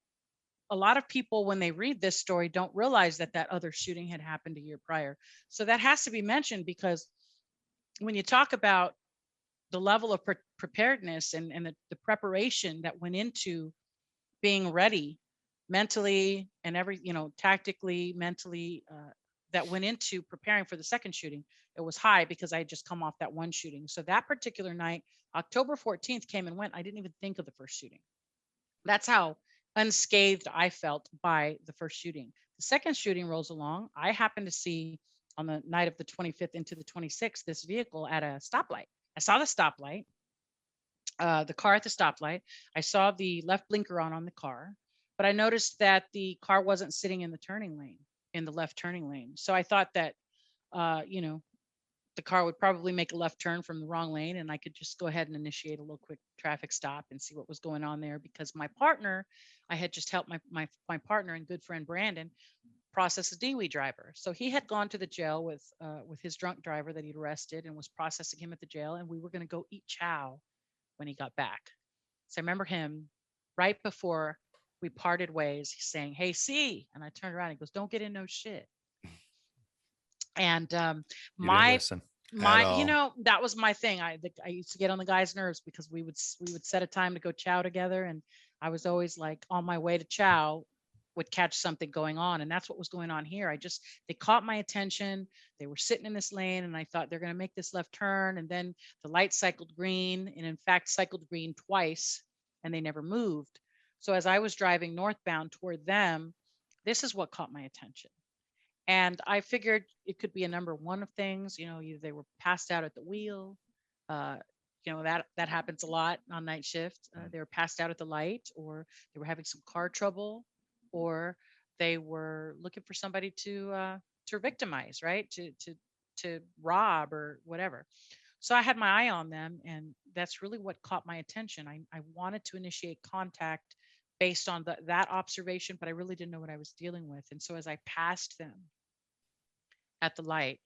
a lot of people, when they read this story, don't realize that that other shooting had happened a year prior. So that has to be mentioned, because when you talk about the level of preparedness and the preparation that went into being ready mentally and tactically, mentally, that went into preparing for the second shooting, it was high because I had just come off that one shooting. So that particular night, October 14th came and went. I didn't even think of the first shooting. That's how unscathed I felt by the first shooting. The second shooting rolls along. I happened to see on the night of the 25th into the 26th this vehicle at a stoplight. I saw the stoplight, the car at the stoplight. I saw the left blinker on the car, but I noticed that the car wasn't sitting in the turning lane, in the left turning lane. So I thought that, uh, you know, the car would probably make a left turn from the wrong lane, and I could just go ahead and initiate a little quick traffic stop and see what was going on there, because my partner, I had just helped my partner and good friend Brandon process a DWI driver. So he had gone to the jail with his drunk driver that he'd arrested and was processing him at the jail, and we were going to go eat chow when he got back. So I remember him right before we parted ways, he's saying, "Hey, C," and I turned around and he goes, "Don't get in no shit." And You didn't my listen. that was my thing. I used to get on the guy's nerves because we would set a time to go chow together, and I was always like on my way to chow would catch something going on, and that's what was going on here. They caught my attention. They were sitting in this lane, and I thought they're going to make this left turn, and then the light cycled green, and in fact cycled green twice, and they never moved. So as I was driving northbound toward them, this is what caught my attention. And I figured it could be a number one of things. Either they were passed out at the wheel. Uh, that happens a lot on night shift. They were passed out at the light, or they were having some car trouble, or they were looking for somebody to victimize, right? To rob or whatever. So I had my eye on them, and that's really what caught my attention. I wanted to initiate contact based on that observation, but I really didn't know what I was dealing with. And so as I passed them at the light,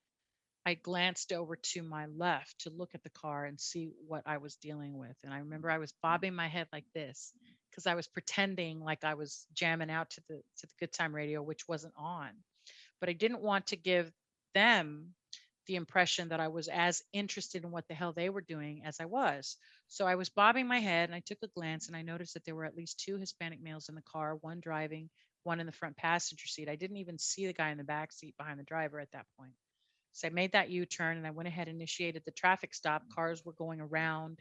I glanced over to my left to look at the car and see what I was dealing with. And I remember I was bobbing my head like this because I was pretending like I was jamming out to the good time radio, which wasn't on. But I didn't want to give them the impression that I was as interested in what the hell they were doing as I was. So I was bobbing my head, and I took a glance, and I noticed that there were at least two Hispanic males in the car, one driving, one in the front passenger seat. I didn't even see the guy in the back seat behind the driver at that point. So I made that U-turn, and I went ahead and initiated the traffic stop. Cars were going around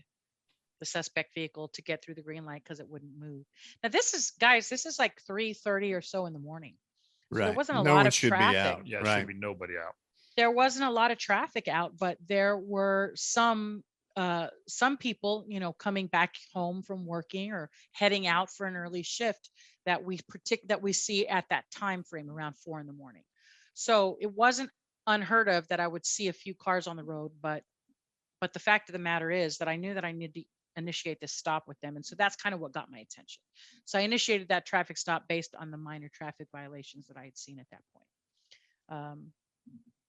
the suspect vehicle to get through the green light because it wouldn't move. Now this is like 3:30 or so in the morning. So Right. there wasn't a No lot one of should be traffic. out. Yeah, Right. should be nobody out. There wasn't a lot of traffic out, but there were some people, coming back home from working or heading out for an early shift that we see at that time frame around 4 in the morning. So it wasn't unheard of that I would see a few cars on the road, but the fact of the matter is that I knew that I needed to initiate this stop with them. And so that's kind of what got my attention. So I initiated that traffic stop based on the minor traffic violations that I had seen at that point.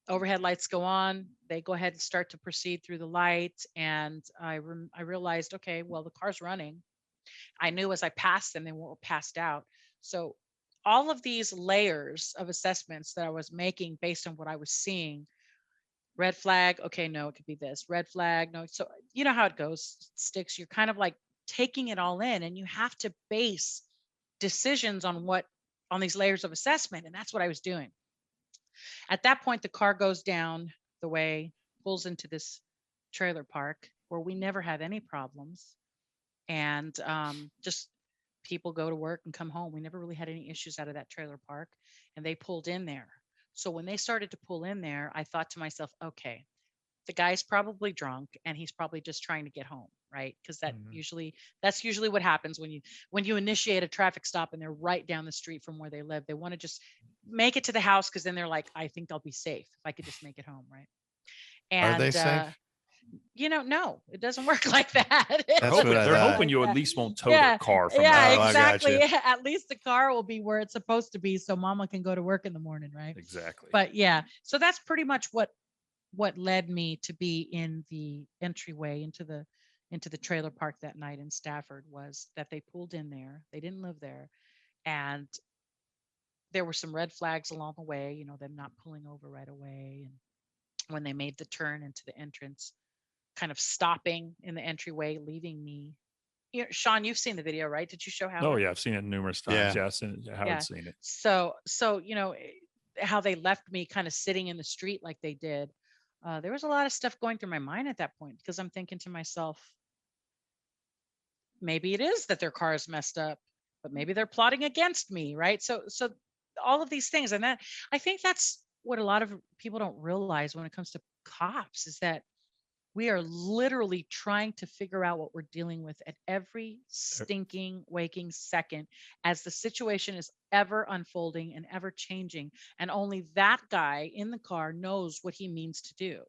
Overhead lights go on. They go ahead and start to proceed through the light. And I realized, okay, well, the car's running. I knew as I passed them, they were passed out. So all of these layers of assessments that I was making based on what I was seeing, red flag, okay, no, it could be this. Red flag, no. So you know how it goes, Sticks. You're kind of like taking it all in, and you have to base decisions on these layers of assessment. And that's what I was doing. At that point, the car goes down the way, pulls into this trailer park where we never had any problems. And just people go to work and come home. We never really had any issues out of that trailer park. And they pulled in there. So when they started to pull in there, I thought to myself, okay, the guy's probably drunk and he's probably just trying to get home, right? Because that's usually what happens when you initiate a traffic stop and they're right down the street from where they live. They want to just make it to the house because then they're like, I think I'll be safe if I could just make it home, right? And are they safe? No, it doesn't work like that. They're hoping you at least won't tow their car from exactly. At least the car will be where it's supposed to be, so mama can go to work in the morning, right? Exactly. But yeah, so that's pretty much what led me to be in the entryway into the trailer park that night in Stafford, was that they pulled in there. They didn't live there, and there were some red flags along the way, them not pulling over right away, and when they made the turn into the entrance, kind of stopping in the entryway, leaving me. Sean, you've seen the video, right? Did you show Howard? Oh yeah, I've seen it numerous times. Yeah, Howard's seen it. So how they left me kind of sitting in the street like they did. There was a lot of stuff going through my mind at that point, because I'm thinking to myself, maybe it is that their car is messed up, but maybe they're plotting against me, right? So all of these things, and that, I think that's what a lot of people don't realize when it comes to cops, is that we are literally trying to figure out what we're dealing with at every stinking waking second, as the situation is ever unfolding and ever changing. And only that guy in the car knows what he means to do.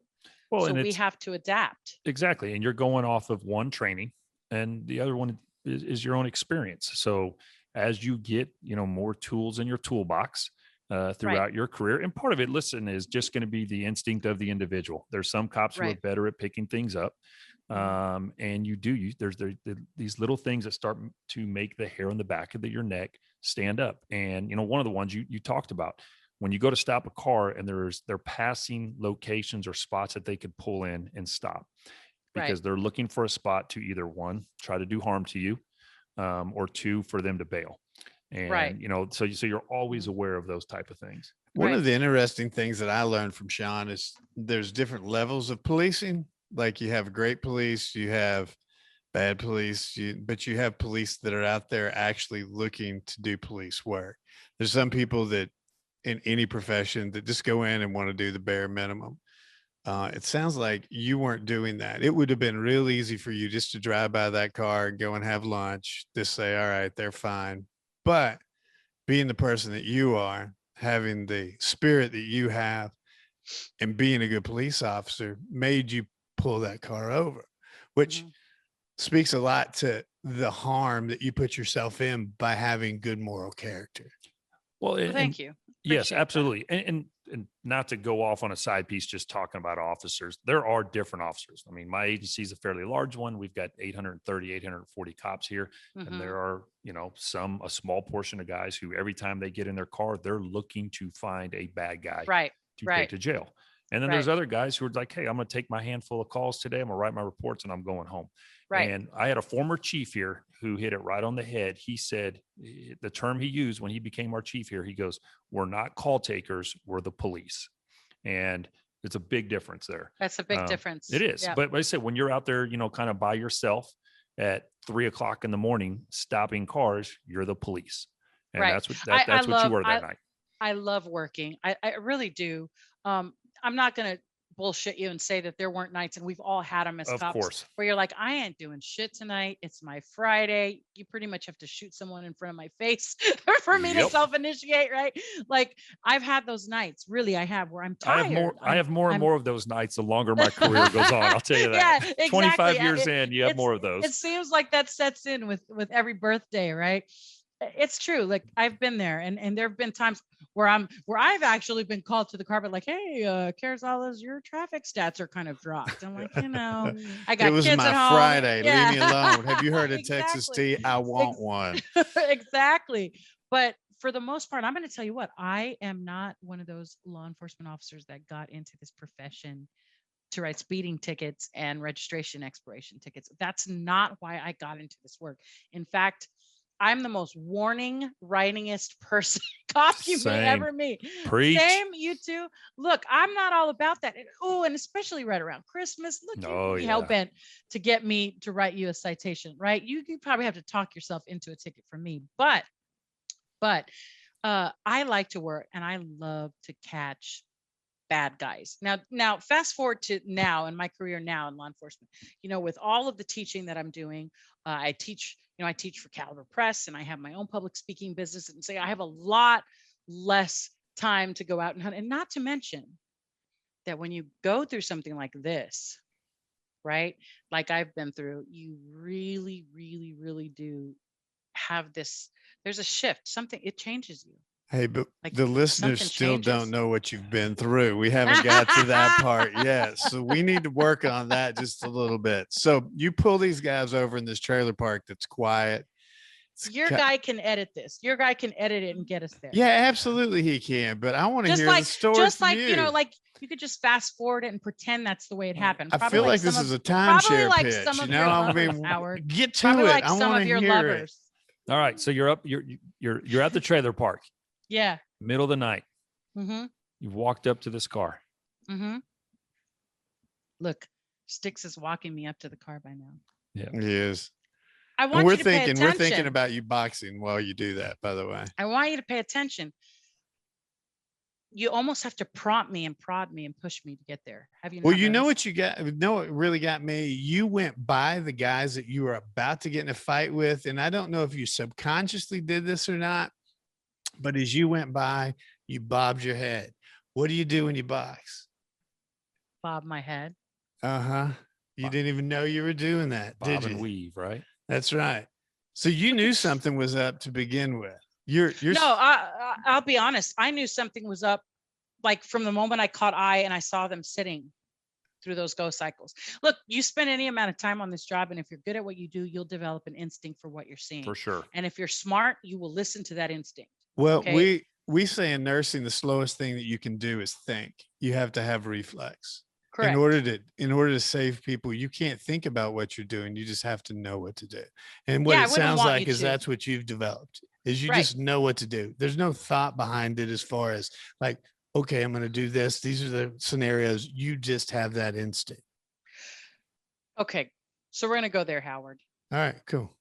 Well, so we have to adapt. Exactly. And you're going off of one training, and the other one is your own experience. So as you get, more tools in your toolbox, throughout your career. And part of it, listen, is just going to be the instinct of the individual. There's some cops who are better at picking things up. And there's these little things that start to make the hair on the back of your neck stand up. And, one of the ones you talked about, when you go to stop a car and they're passing locations or spots that they could pull in and stop, because they're looking for a spot to either, one, try to do harm to you, or two, for them to bail. And, so you're always aware of those type of things. One of the interesting things that I learned from Sean is there's different levels of policing. Like, you have great police, you have bad police, but you have police that are out there actually looking to do police work. There's some people that in any profession that just go in and want to do the bare minimum. It sounds like you weren't doing that. It would have been real easy for you just to drive by that car and go and have lunch, just say, all right, they're fine. But being the person that you are, having the spirit that you have, and being a good police officer made you pull that car over, which speaks a lot to the harm that you put yourself in by having good moral character. Well, thank you. Yes, absolutely. And not to go off on a side piece, just talking about officers, there are different officers. I mean, my agency is a fairly large one. We've got 840 cops here. And there are, a small portion of guys who, every time they get in their car, they're looking to find a bad guy to take to jail. And then there's other guys who are like, hey, I'm going to take my handful of calls today. I'm going to write my reports and I'm going home. Right. And I had a former chief here who hit it right on the head. He said, the term he used when he became our chief here, he goes, we're not call takers, we're the police. And it's a big difference there. That's a big difference. It is. But like I said, when you're out there, kind of by yourself at 3:00 in the morning, stopping cars, you're the police. And that's what you were that night. I love working. I really do. I'm not going to bullshit you and say that there weren't nights, and we've all had them as cops, where you're like, I ain't doing shit tonight. It's my Friday. You pretty much have to shoot someone in front of my face for me to self-initiate, right? Like, I've had those nights. Really, I have, where I'm tired. I have more and more of those nights the longer my career goes on. I'll tell you that. Yeah, exactly. 25 years in, you have more of those. It seems like that sets in with every birthday, right? It's true. Like, I've been there, and there have been times where I've actually been called to the carpet, like, hey, Carrizales, your traffic stats are kind of dropped. I'm like, I got kids at home. It was my Friday. Leave me alone. Have you heard of Texas tea? I want one. Exactly. But for the most part, I'm going to tell you what, I am not one of those law enforcement officers that got into this profession to write speeding tickets and registration expiration tickets. That's not why I got into this work. In fact, I'm the most warning, writingest person, cop you may ever meet. Preach. Same, you too. Look, I'm not all about that. And especially right around Christmas. Look, you'd be hell-bent to get me to write you a citation, right? You probably have to talk yourself into a ticket from me. But I like to work, and I love to catch bad guys. Now, fast forward to now in my career now in law enforcement, with all of the teaching that I'm doing, I teach for Caliber Press, and I have my own public speaking business, and I have a lot less time to go out and hunt. And not to mention that when you go through something like this, right? Like I've been through, you really, really, really do have this. There's a shift, something, it changes you. Hey, but Like the listeners something still don't changes. know what you've been through. We haven't got to that part yet. So we need to work on that just a little bit. So you pull these guys over in this trailer park that's quiet. Your guy can edit this. Your guy can edit it and get us there. Yeah, absolutely he can. But I want to hear the story from you. You know, like you could just fast forward it and pretend that's the way it happened. I feel like this is a timeshare pitch. You know, I mean, Howard. get to probably it. Like I some want of to your hear lovers. it. All right. So you're up, you're at the trailer park. Yeah. Middle of the night. Mm-hmm. You've walked up to this car. Mm-hmm. Look, Styx is walking me up to the car by now. Yeah. He is. I want you to pay attention. We're thinking about you boxing while you do that, by the way. I want you to pay attention. You almost have to prompt me and prod me and push me to get there. Have you? Well, you know what you got? No, it really got me. You went by the guys that you were about to get in a fight with. And I don't know if you subconsciously did this or not, but as you went by, you bobbed your head. What do you do when you box? Bob my head. Uh-huh. You didn't even know you were doing that, Bob and weave, right? That's right. So you knew something was up to begin with. You're No, I'll be honest. I knew something was up, like from the moment I caught eye and I saw them sitting through those go cycles. Look, you spend any amount of time on this job, and if you're good at what you do, you'll develop an instinct for what you're seeing. For sure. And if you're smart, you will listen to that instinct. Well, okay? we say in nursing, the slowest thing that you can do is think. You have to have reflex. Correct. In order to save people, you can't think about what you're doing. You just have to know what to do. And what it sounds like is that's what you've developed, is you just know what to do. There's no thought behind it as far as like, okay, I'm going to do this. These are the scenarios. You just have that instinct. Okay. So we're going to go there, Howard. All right, cool.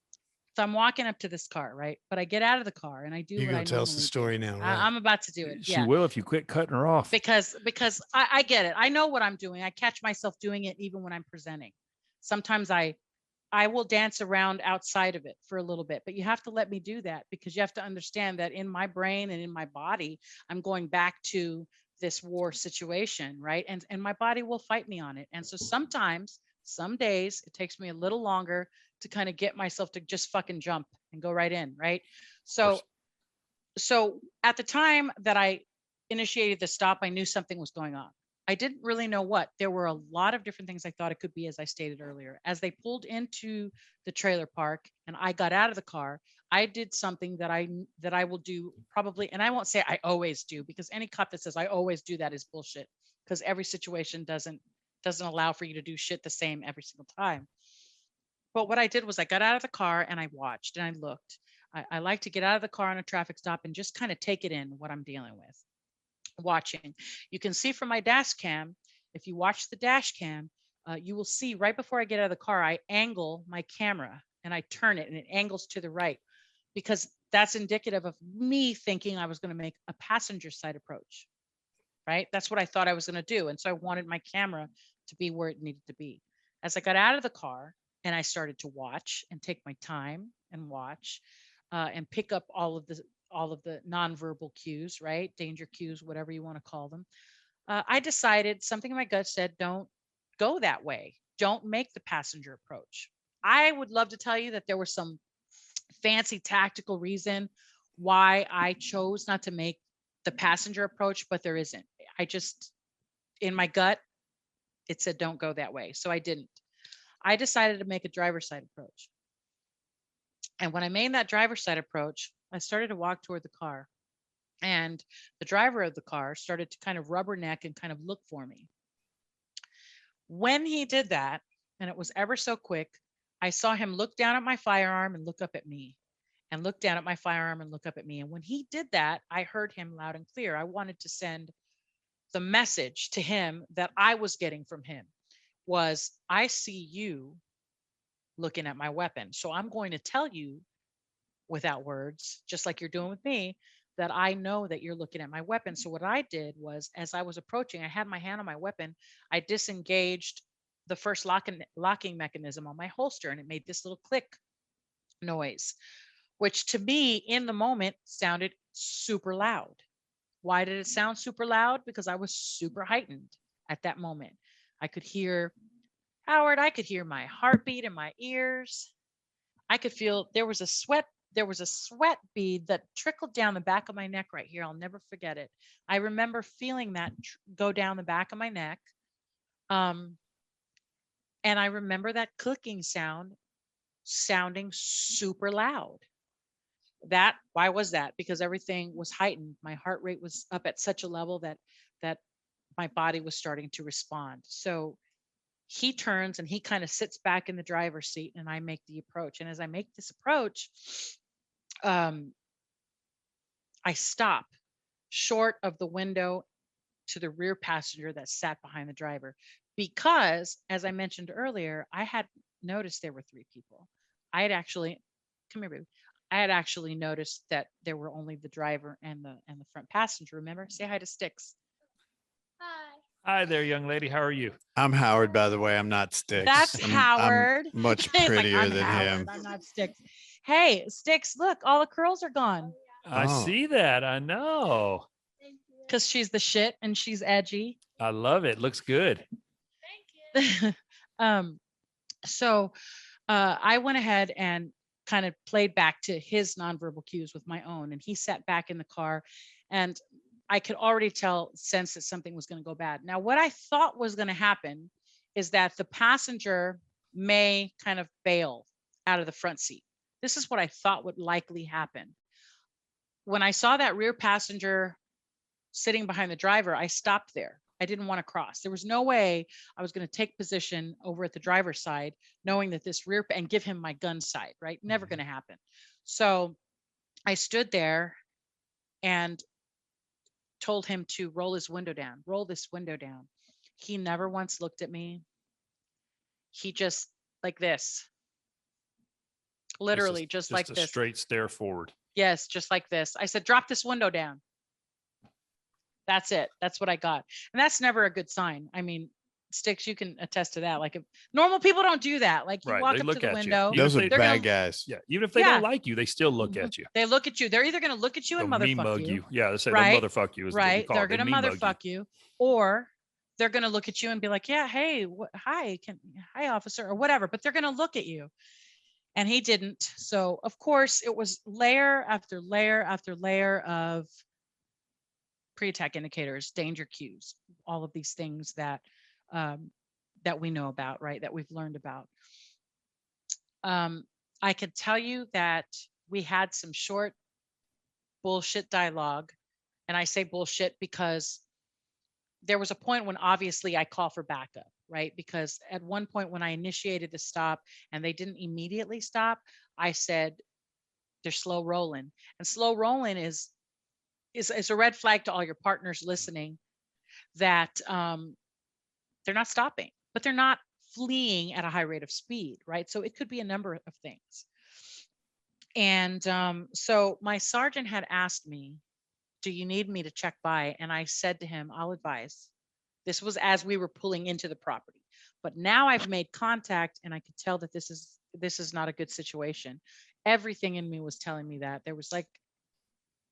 So I'm walking up to this car, right? But I get out of the car and I do You're going to tell us the story now, right? I'm about to do it. She will if you quit cutting her off. Because I get it. I know what I'm doing. I catch myself doing it even when I'm presenting. Sometimes I will dance around outside of it for a little bit, but you have to let me do that, because you have to understand that in my brain and in my body, I'm going back to this war situation, right? And my body will fight me on it. And so sometimes, some days, it takes me a little longer to kind of get myself to just fucking jump and go right in, right? So at the time that I initiated the stop, I knew something was going on. I didn't really know what. There were a lot of different things I thought it could be, as I stated earlier. As they pulled into the trailer park and I got out of the car, I did something that I will do probably, and I won't say I always do, because any cop that says I always do that is bullshit, because every situation doesn't allow for you to do shit the same every single time. But what I did was I got out of the car and I watched and I looked. I like to get out of the car on a traffic stop and just kind of take it in what I'm dealing with. Watching. You can see from my dash cam, if you watch the dash cam, you will see right before I get out of the car, I angle my camera and I turn it and it angles to the right, because that's indicative of me thinking I was going to make a passenger side approach, right? That's what I thought I was going to do. And so I wanted my camera to be where it needed to be. As I got out of the car and I started to watch and take my time and watch and pick up all of the nonverbal cues, right? Danger cues, whatever you want to call them. I decided, something in my gut said, don't go that way. Don't make the passenger approach. I would love to tell you that there was some fancy tactical reason why I chose not to make the passenger approach, but there isn't. I just, in my gut, it said, don't go that way. So I didn't. I decided to make a driver's side approach. And when I made that driver's side approach, I started to walk toward the car, and the driver of the car started to kind of rubberneck and kind of look for me. When he did that, and it was ever so quick, I saw him look down at my firearm and look up at me, and look down at my firearm and look up at me. And when he did that, I heard him loud and clear. I wanted to send the message to him that I was getting from him was, I see you looking at my weapon. So I'm going to tell you without words, just like you're doing with me, that I know that you're looking at my weapon. So what I did was, as I was approaching, I had my hand on my weapon. I disengaged the first locking mechanism on my holster, and it made this little click noise, which to me in the moment sounded super loud. Why did it sound super loud? Because I was super heightened at that moment. I could hear Howard, I could hear my heartbeat in my ears. I could feel there was a sweat bead that trickled down the back of my neck right here. I'll never forget it. I remember feeling that go down the back of my neck. And I remember that clicking sound sounding super loud. Why was that? Because everything was heightened. My heart rate was up at such a level that my body was starting to respond. So he turns and he kind of sits back in the driver's seat, and I make the approach. And as I make this approach, I stop short of the window to the rear passenger that sat behind the driver, because as I mentioned earlier, I had noticed there were 3 people. I had actually, come here, baby. I had actually noticed that there were only the driver and the front passenger. Remember? Say hi to Sticks. Hi there, young lady. How are you? I'm Howard, by the way. I'm not Sticks. That's Howard. I'm much He's prettier I'm than Howard. him. I'm not Sticks. Hey, Sticks, look, all the curls are gone. I see that. I know. Because she's the shit and she's edgy. I love it. Looks good. Thank you. So I went ahead and kind of played back to his nonverbal cues with my own. And he sat back in the car, and I could already sense that something was going to go bad. Now, what I thought was going to happen is that the passenger may kind of bail out of the front seat. This is what I thought would likely happen. When I saw that rear passenger sitting behind the driver, I stopped there. I didn't want to cross. There was no way I was going to take position over at the driver's side, knowing that this rear and give him my gun sight, right? Never going to happen. So I stood there and told him to roll this window down. He never once looked at me. He just like this, literally just like this. Straight stare forward. Yes, just like this. I said, drop this window down. That's it. That's what I got. And that's never a good sign. I mean, Sticks, you can attest to that. Like, if normal people don't do that. Like, you walk up to the window. Those are bad guys. Yeah. Even if they don't like you, they still look at you. They look at you. They're either going to look at you and motherfuck you. Yeah. They say right? they'll motherfuck you. Right. They're going to motherfuck you. Or they're going to look at you and be like, yeah, hey, hi, officer, or whatever. But they're going to look at you. And he didn't. So, of course, it was layer after layer after layer of pre-attack indicators, danger cues, all of these things that that we know about, right? That we've learned about. I could tell you that we had some short bullshit dialogue, and I say bullshit because there was a point when obviously I call for backup, right? Because at one point when I initiated the stop and they didn't immediately stop, I said, they're slow rolling. And slow rolling is a red flag to all your partners listening, that they're not stopping, but they're not fleeing at a high rate of speed, right? So it could be a number of things. And so my sergeant had asked me, do you need me to check by? And I said to him, I'll advise. This was as we were pulling into the property. But now I've made contact and I could tell that this is not a good situation. Everything in me was telling me that. There was like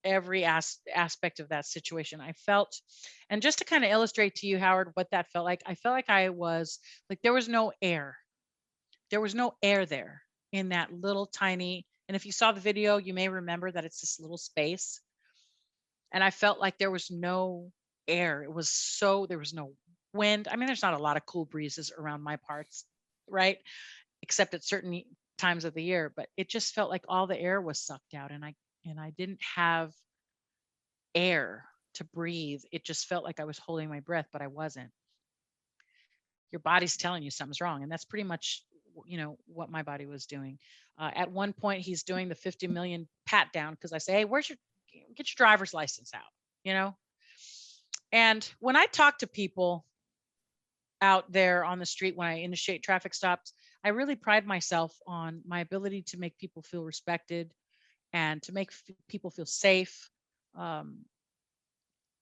every aspect of that situation I felt. And just to kind of illustrate to you, Howard, what that felt like, I felt like I was like, there was no air. There was no air there in that little tiny, and if you saw the video, you may remember that it's this little space. And I felt like there was no air. There was no wind. I mean, there's not a lot of cool breezes around my parts, right? Except at certain times of the year, but it just felt like all the air was sucked out, and I didn't have air to breathe. It just felt like I was holding my breath, but I wasn't. Your body's telling you something's wrong. And that's pretty much, what my body was doing. At one point, he's doing the 50 million pat down because I say, hey, get your driver's license out, And when I talk to people out there on the street, when I initiate traffic stops, I really pride myself on my ability to make people feel respected and to make people feel safe.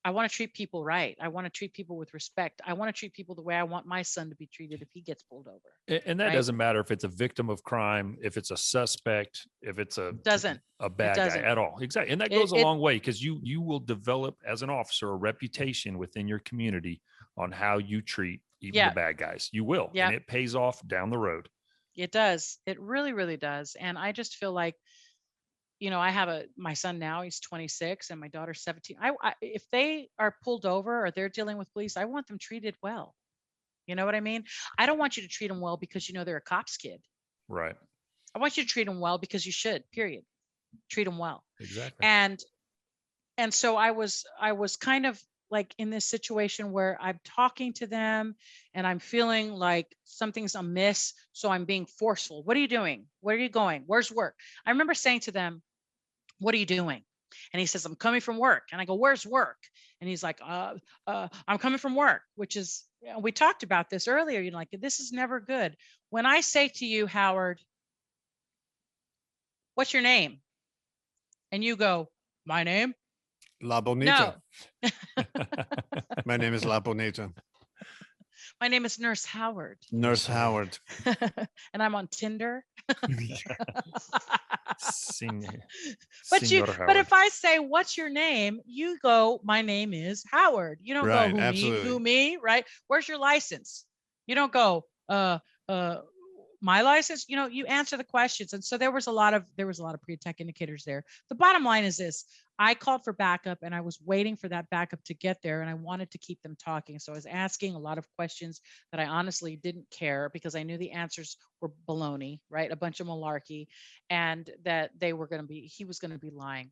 I want to treat people right. I want to treat people with respect. I want to treat people the way I want my son to be treated if he gets pulled over. And that doesn't matter if it's a victim of crime, if it's a suspect, if it's a bad guy at all. Exactly. And that goes a long way, because you will develop as an officer a reputation within your community on how you treat even the bad guys. You will. And it pays off down the road. It does. It really, really does. And I just feel like, I have my son now, he's 26 and my daughter's 17. If they are pulled over or they're dealing with police, I want them treated well. You know what I mean? I don't want you to treat them well because they're a cop's kid. Right. I want you to treat them well because you should, period. Treat them well. Exactly. And so I was kind of like in this situation where I'm talking to them and I'm feeling like something's amiss. So I'm being forceful. What are you doing? Where are you going? Where's work? I remember saying to them, what are you doing? And he says, I'm coming from work. And I go, where's work? And he's like, I'm coming from work, which is, we talked about this earlier. Like, this is never good. When I say to you, Howard, what's your name? And you go, my name? La Bonita. No. My name is La Bonita. My name is Nurse Howard. Nurse Howard. And I'm on Tinder. Senior. But if I say, what's your name? You go, my name is Howard. You don't go, who me, right? Where's your license? You don't go, my license, you answer the questions. And so there was a lot of pre-attack indicators there. The bottom line is this: I called for backup and I was waiting for that backup to get there. And I wanted to keep them talking. So I was asking a lot of questions that I honestly didn't care because I knew the answers were baloney, right? A bunch of malarkey, and that he was going to be lying.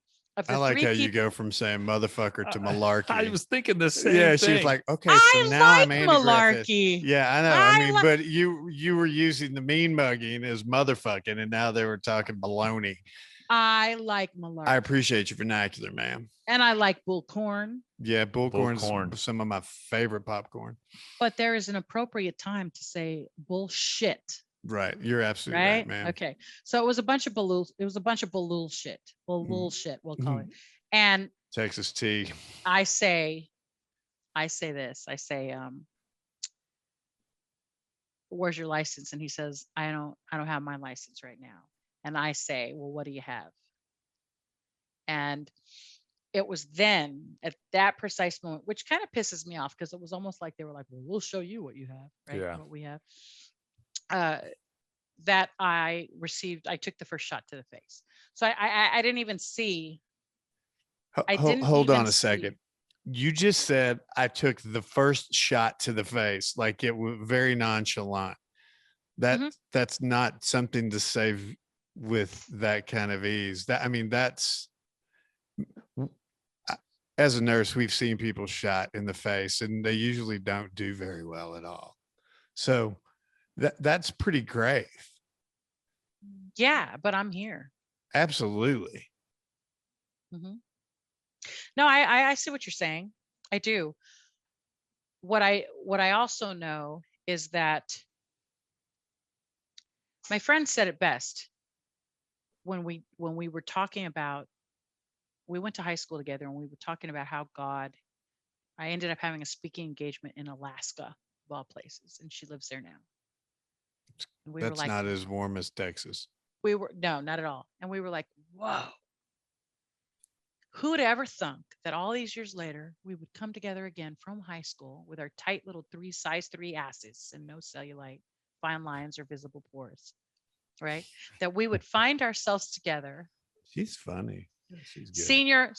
I like how you go from saying motherfucker to malarkey. I was thinking the same thing. She was like, okay, so now I'm Andy malarkey. Griffith. Yeah, I know. But you were using the mean mugging as motherfucking, and now they were talking baloney. I like malarkey. I appreciate your vernacular, ma'am. And I like bullcorn. Yeah, bullcorn's some of my favorite popcorn. But there is an appropriate time to say bullshit. Right. You're absolutely right, man. Okay. So it was a bunch of balloon. It was a bunch of balloon shit. Bullshit, we'll call it. And Texas tea. I say this. I say, where's your license? And he says, I don't have my license right now. And I say, well, what do you have? And it was then at that precise moment, which kind of pisses me off because it was almost like they were like, well, we'll show you what you have, right? Yeah. What we have. That I took the first shot to the face. So I didn't even see. Hold on a second. You just said I took the first shot to the face, like it was very nonchalant. That's not something to say with that kind of ease. That's, as a nurse, we've seen people shot in the face and they usually don't do very well at all. So that's pretty grave. Yeah, but I'm here. Absolutely. No, I see what you're saying. I do. What I also know is that my friend said it best when we were talking about, we went to high school together and we were talking about how I ended up having a speaking engagement in Alaska, of all places, and she lives there now. That's not as warm as Texas. No, not at all. And we were like, whoa. Who'd ever thunk that all these years later, we would come together again from high school with our tight little size 3 asses and no cellulite, fine lines, or visible pores, right? That we would find ourselves together. She's funny. Yeah, she's good.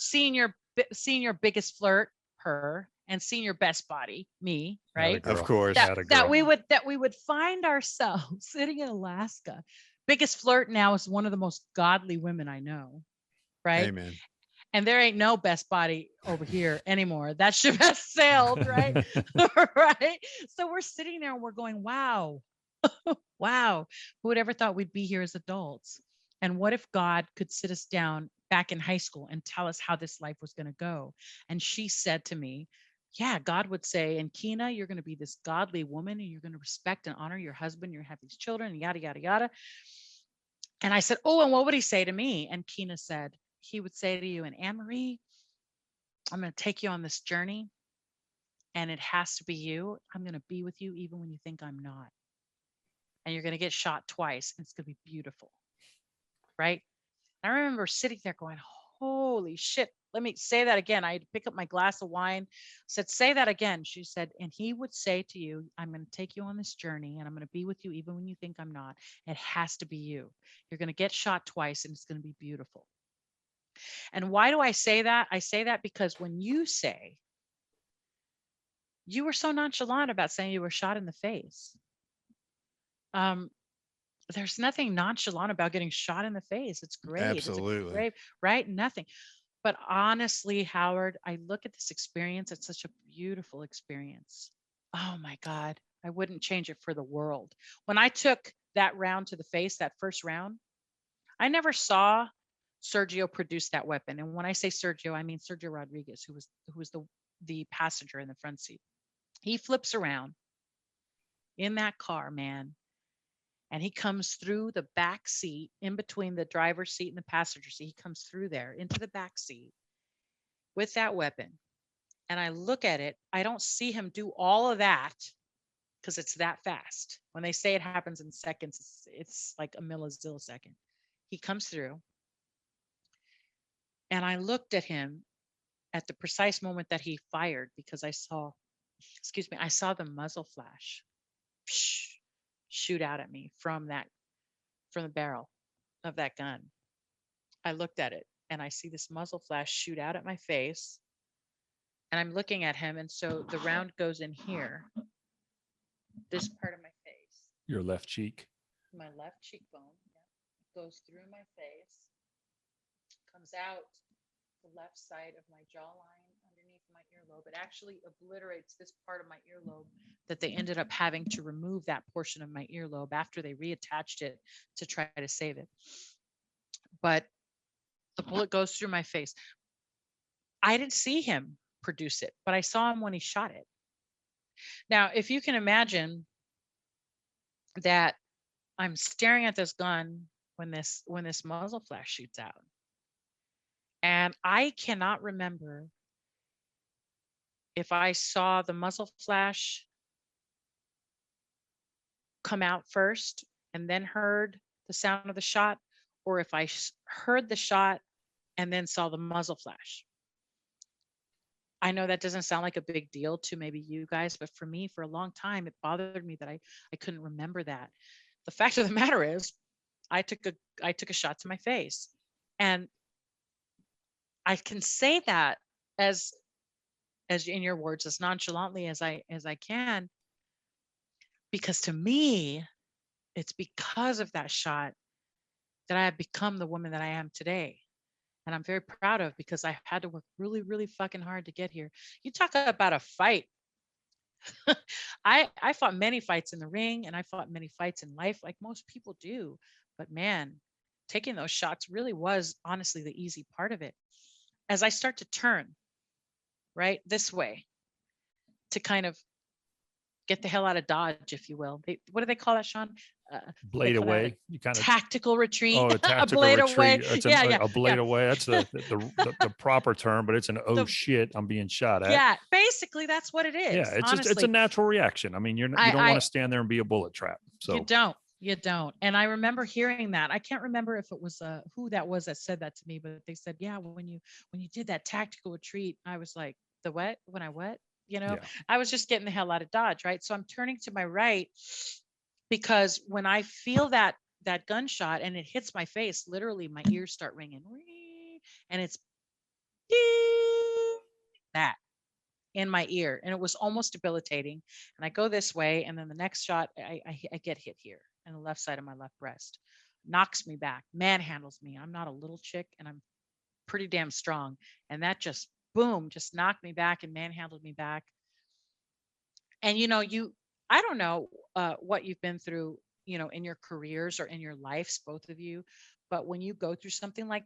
Senior biggest flirt, her, and senior best body, me, right? Of course. That we would find ourselves sitting in Alaska. Biggest flirt now is one of the most godly women I know, right? Amen. And there ain't no best body over here anymore. That ship has sailed, right? Right. So we're sitting there and we're going, wow, wow. Who would ever thought we'd be here as adults? And what if God could sit us down back in high school and tell us how this life was going to go? And she said to me, yeah, God would say, and Kina, you're going to be this godly woman and you're going to respect and honor your husband. You have these children, yada, yada, yada. And I said, oh, and what would he say to me? And Kina said, he would say to you, and Anne-Marie, I'm going to take you on this journey and it has to be you. I'm going to be with you even when you think I'm not. And you're going to get shot twice and it's going to be beautiful. Right. I remember sitting there going, holy shit. Let me say that again. I had to pick up my glass of wine. I said, say that again. She said, and he would say to you, I'm going to take you on this journey and I'm going to be with you even when you think I'm not. It has to be you. You're going to get shot twice and it's going to be beautiful. And why do I say that? I say that because when you say, you were so nonchalant about saying you were shot in the face. There's nothing nonchalant about getting shot in the face. It's great. Absolutely. It's a great, right? Nothing. But honestly, Howard, I look at this experience. It's such a beautiful experience. Oh my God. I wouldn't change it for the world. When I took that round to the face, that first round, I never saw Sergio produce that weapon. And when I say Sergio, I mean Sergio Rodriguez, who was the passenger in the front seat. He flips around in that car, man. And he comes through the back seat in between the driver's seat and the passenger seat. He comes through there into the back seat with that weapon. And I look at it. I don't see him do all of that because it's that fast. When they say it happens in seconds, it's like a millisecond. He comes through. And I looked at him at the precise moment that he fired because I saw the muzzle flash shoot out at me from the barrel of that gun. I looked at it and I see this muzzle flash shoot out at my face. And I'm looking at him. And so the round goes in here, this part of my face. Your left cheek. My left cheekbone. Yeah, goes through my face, comes out the left side of my jawline underneath my earlobe. It actually obliterates this part of my earlobe that they ended up having to remove that portion of my earlobe after they reattached it to try to save it. But the bullet goes through my face. I didn't see him produce it, but I saw him when he shot it. Now, if you can imagine that I'm staring at this gun when this muzzle flash shoots out. And I cannot remember if I saw the muzzle flash come out first and then heard the sound of the shot, or if I heard the shot and then saw the muzzle flash. I know that doesn't sound like a big deal to maybe you guys, but for me, for a long time, it bothered me that I couldn't remember that. The fact of the matter is, I took a shot to my face, and I can say that as in your words, as nonchalantly as I can, because to me, it's because of that shot that I have become the woman that I am today. And I'm very proud of, because I had to work really, really fucking hard to get here. You talk about a fight. I fought many fights in the ring, and I fought many fights in life like most people do. But man, taking those shots really was honestly the easy part of it. As I start to turn, right, this way to kind of get the hell out of Dodge, if you will. What do they call that, Sean? Blade away. You kind of tactical retreat. Oh, a tactical blade retreat. Away. It's a blade away. That's the proper term, but it's an shit, I'm being shot at. Yeah, basically that's what it is. Yeah, it's a natural reaction. I mean, you don't want to stand there and be a bullet trap. So you don't. And I remember hearing that. I can't remember if it was who that was that said that to me, but they said, yeah, when you did that tactical retreat, I was like, the what? When I what? I was just getting the hell out of Dodge, right? So I'm turning to my right, because when I feel that gunshot and it hits my face, literally my ears start ringing, and it's that in my ear, and it was almost debilitating. And I go this way, and then the next shot, I get hit here on the left side of my left breast, knocks me back, manhandles me. I'm not a little chick, and I'm pretty damn strong, and that just boom, just knocked me back and manhandled me back. And I don't know what you've been through, in your careers or in your lives, both of you, but when you go through something like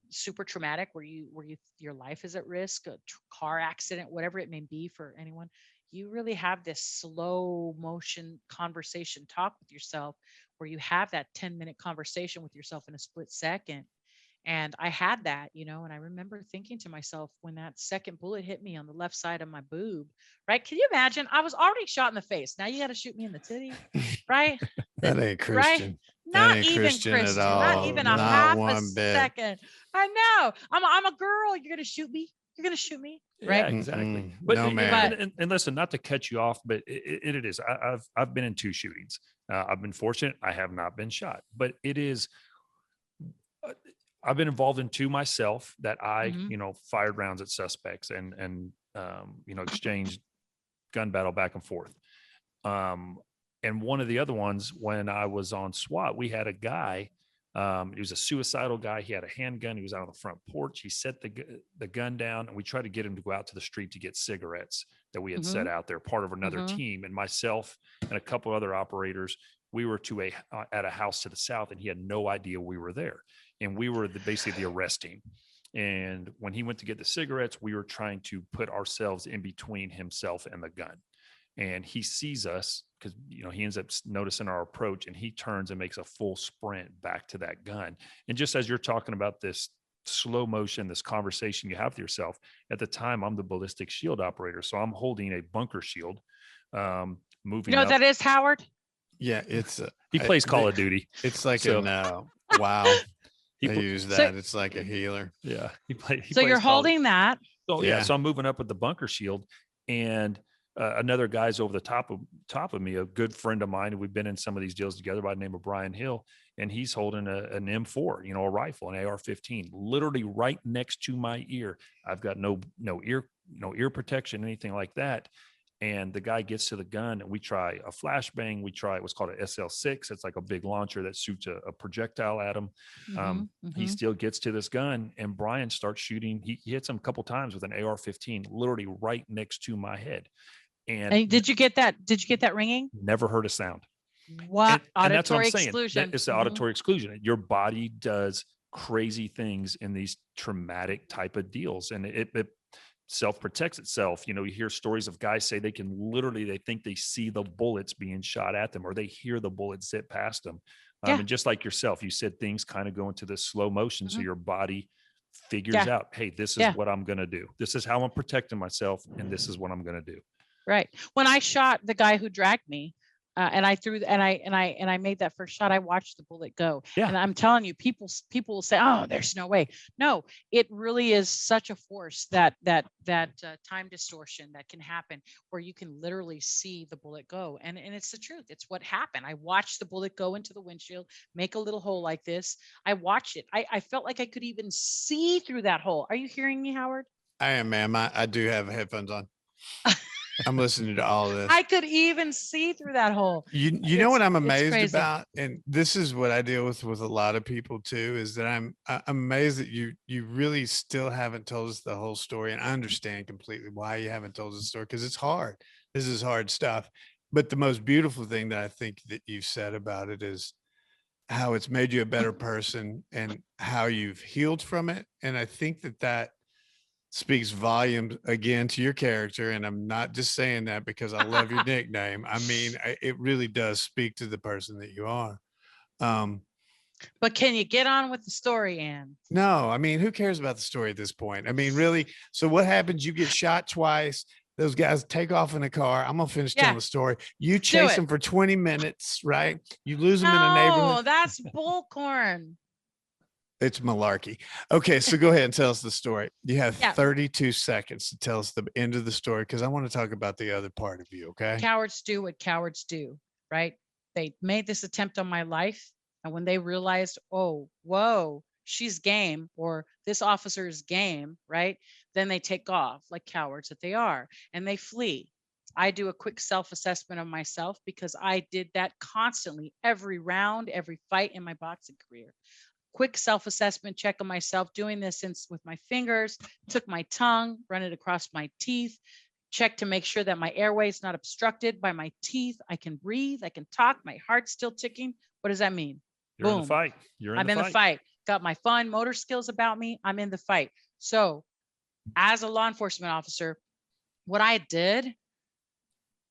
super traumatic, where your life is at risk, a car accident, whatever it may be for anyone, you really have this slow motion conversation talk with yourself, where you have that 10-minute conversation with yourself in a split second. And I had that, and I remember thinking to myself when that second bullet hit me on the left side of my boob, right? Can you imagine? I was already shot in the face. Now you got to shoot me in the titty, right? That ain't Right? Christian. That Not ain't even Christian at Christian, not all. No, even a no. Not half a one bit. second. I know. I'm a girl. You're going to shoot me. You're going to shoot me. Right. Yeah, exactly. Mm-mm. But No, and, man. and listen, not to cut you off, but it is. I've been in 2 shootings. I've been fortunate. I have not been shot, but it is. I've been involved in 2 myself that I, Mhm. fired rounds at suspects and exchanged gun battle back and forth. And one of the other ones, when I was on SWAT, we had a guy. He was a suicidal guy. He had a handgun. He was out on the front porch. He set the gun down, and we tried to get him to go out to the street to get cigarettes that we had set Mhm. out there, part of another Mhm. team. And myself and a couple other operators, we were at a house to the south, and he had no idea we were there. And we were basically the arrest team. And when he went to get the cigarettes, we were trying to put ourselves in between himself and the gun. And he sees us because he ends up noticing our approach, and he turns and makes a full sprint back to that gun. And just as you're talking about this slow motion, this conversation you have with yourself, at the time I'm the ballistic shield operator, so I'm holding a bunker shield, You moving know what up. that is, Howard? Yeah, it's He plays Call of Duty. It's like So- wow. He They pl- use So- that. It's like a healer. yeah, he plays. So you're holding that. So yeah, Yeah. so I'm moving up with the bunker shield, and another guy's over the top of me, a good friend of mine. We've been in some of these deals together by the name of Brian Hill, and he's holding an M4, a rifle, an AR-15, literally right next to my ear. I've got no ear protection, anything like that. And the guy gets to the gun, and we try a flashbang. We try what's called a SL6. It's like a big launcher that shoots a projectile at him. Mhm. He Mhm. still gets to this gun, and Brian starts shooting. He hits him a couple times with an AR-15, literally right next to my head. And And did you get that? Did you get that ringing? never heard a sound. What? And that's what I'm Auditory saying. exclusion. It's the Mhm. auditory exclusion. Your body does crazy things in these traumatic type of deals, and it self-protects itself. You hear stories of guys say they think they see the bullets being shot at them, or they hear the bullets zip past them. Yeah. And just like yourself, you said things kind of go into this slow motion. So Mhm. your body figures Yeah. out, hey, this is Yeah. what I'm going to do. This is how I'm protecting myself, and this is what I'm going to do. Right. When I shot the guy who dragged me, and I threw and I made that first shot, I watched the bullet go. Yeah. And I'm telling you, people will say, "Oh, there's no way." No, it really is such a force that time distortion that can happen where you can literally see the bullet go. And it's the truth. It's what happened. I watched the bullet go into the windshield, make a little hole like this. I watched it. I felt like I could even see through that hole. Are you hearing me, Howard? I am, ma'am. I do have headphones on. I'm listening to all of this. I could even see through that hole. You know what I'm It's amazed crazy. about, and this is what I deal with a lot of people too, is that I'm amazed that you really still haven't told us the whole story, and I understand completely why you haven't told us the story, because it's hard. This is hard stuff. But the most beautiful thing that I think that you've said about it is how it's made you a better person and how you've healed from it. And I think that speaks volumes again to your character. And I'm not just saying that because I love your nickname. I mean, it really does speak to the person that you are. But can you get on with the story, Ann? No, I mean, who cares about the story at this point? I mean, really? So what happens? You get shot twice. Those guys take off in a car. I'm going to finish telling the story. You chase them for 20 minutes, right? You lose them in a neighborhood. No, that's bullcorn. It's malarkey. Okay, so go ahead and tell us the story. You have Yeah. 32 seconds to tell us the end of the story, because I want to talk about the other part of you, okay? Cowards do what cowards do, right? They made this attempt on my life. And when they realized, oh, whoa, she's game, or this officer is game, right? Then they take off like cowards that they are, and they flee. I do a quick self-assessment of myself because I did that constantly, every round, every fight in my boxing career. Quick self-assessment check of myself, doing this with my fingers, took my tongue, run it across my teeth, check to make sure that my airway is not obstructed by my teeth. I can breathe, I can talk, my heart's still ticking. What does that mean? You're Boom. in the fight. I'm in the fight. Got my fun motor skills about me. I'm in the fight. So as a law enforcement officer, what I did,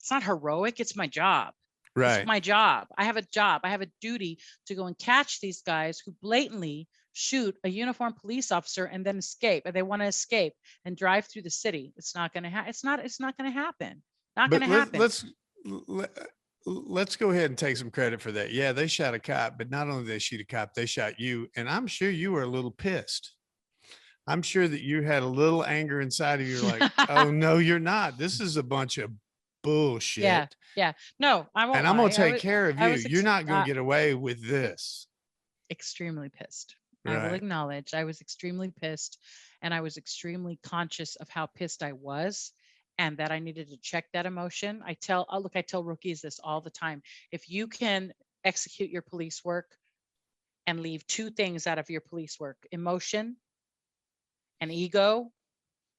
it's not heroic, it's my job. Right. It's my job. I have a job. I have a duty to go and catch these guys who blatantly shoot a uniformed police officer and then escape, and they want to escape and drive through the city. It's not going to happen. It's not going to happen. Not going But to happen. let's go ahead and take some credit for that. Yeah, they shot a cop, but not only did they shoot a cop, they shot you. And I'm sure you were a little pissed. I'm sure that you had a little anger inside of you. You're like, oh no, you're not. This is a bunch of bullshit. Yeah. Yeah. No, I won't And I'm lie. going to take care of you. You're not going to get away with this. Extremely pissed. Right. I will acknowledge I was extremely pissed, and I was extremely conscious of how pissed I was, and that I needed to check that emotion. I tell rookies this all the time. If you can execute your police work and leave two things out of your police work, emotion and ego,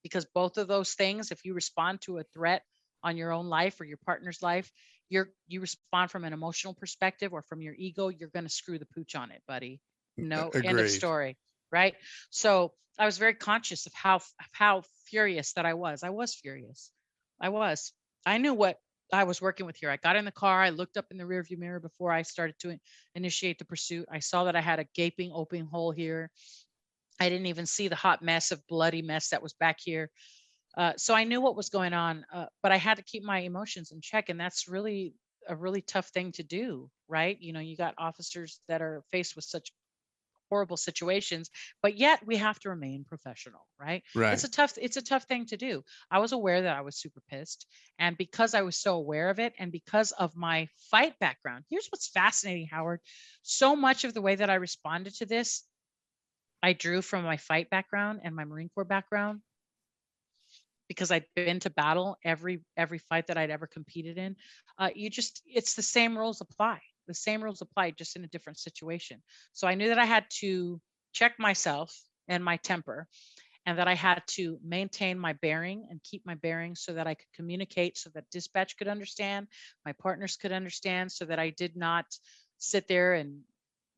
because both of those things, if you respond to a threat on your own life or your partner's life, you respond from an emotional perspective or from your ego, you're going to screw the pooch on it, buddy. No, Agreed. end of story. Right. So I was very conscious of how furious that I was. I was furious. I knew what I was working with here. I got in the car. I looked up in the rearview mirror before I started to initiate the pursuit. I saw that I had a gaping open hole here. I didn't even see the hot mess of bloody mess that was back here. So I knew what was going on, but I had to keep my emotions in check. And that's really a really tough thing to do, right? You know, you got officers that are faced with such horrible situations, but yet we have to remain professional, right? Right. It's a tough thing to do. I was aware that I was super pissed. And because I was so aware of it, and because of my fight background, here's what's fascinating, Howard. So much of the way that I responded to this, I drew from my fight background and my Marine Corps background, because I'd been to battle every fight that I'd ever competed in. It's the same rules apply. The same rules apply, just in a different situation. So I knew that I had to check myself and my temper, and that I had to maintain my bearing and keep my bearing so that I could communicate, so that dispatch could understand, my partners could understand, so that I did not sit there and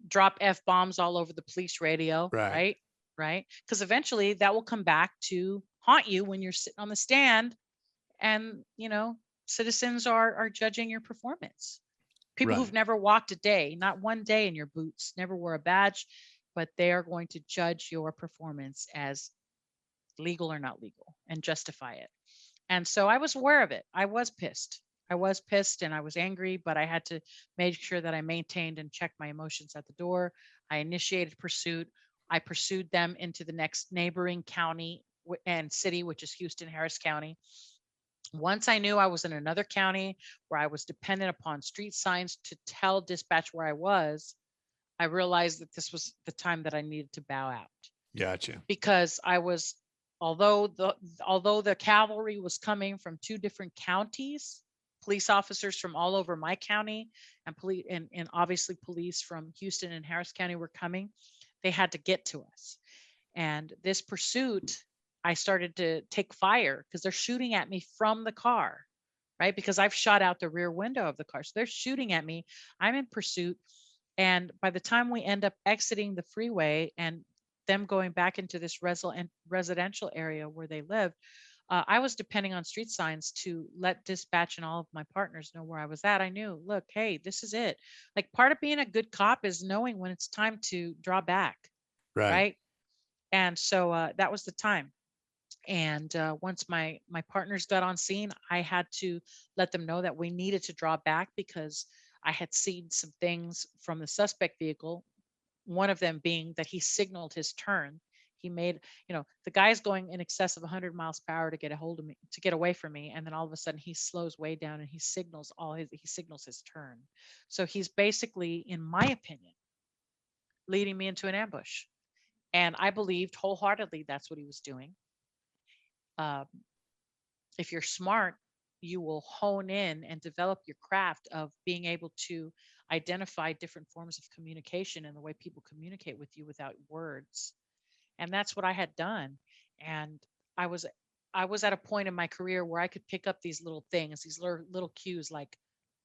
drop F-bombs all over the police radio. Right. Because eventually that will come back to haunt you when you're sitting on the stand, and citizens are judging your performance. People who've never walked a day, not one day in your boots, never wore a badge, but they are going to judge your performance as legal or not legal and justify it. And so I was aware of it. I was pissed and I was angry, but I had to make sure that I maintained and checked my emotions at the door. I initiated pursuit. I pursued them into the next neighboring county and city, which is Houston, Harris County. Once I knew I was in another county where I was dependent upon street signs to tell dispatch where I was, I realized that this was the time that I needed to bow out. Gotcha. Because I was, although the cavalry was coming from two different counties, police officers from all over my county and police and obviously police from Houston and Harris County were coming, they had to get to us. And this pursuit, I started to take fire because they're shooting at me from the car, right? Because I've shot out the rear window of the car. So they're shooting at me. I'm in pursuit. And by the time we end up exiting the freeway and them going back into this residential area where they lived, I was depending on street signs to let dispatch and all of my partners know where I was at. I knew, look, hey, this is it. Like, part of being a good cop is knowing when it's time to draw back. Right. And so that was the time. And once my partners got on scene, I had to let them know that we needed to draw back because I had seen some things from the suspect vehicle. One of them being that he signaled his turn. He made, the guy's going in excess of 100 miles per hour to get a hold of me, to get away from me. And then all of a sudden he slows way down and he signals his turn. So he's basically, in my opinion, leading me into an ambush. And I believed wholeheartedly that's what he was doing. If you're smart, you will hone in and develop your craft of being able to identify different forms of communication and the way people communicate with you without words. And that's what I had done. And I was at a point in my career where I could pick up these little things, these little cues, like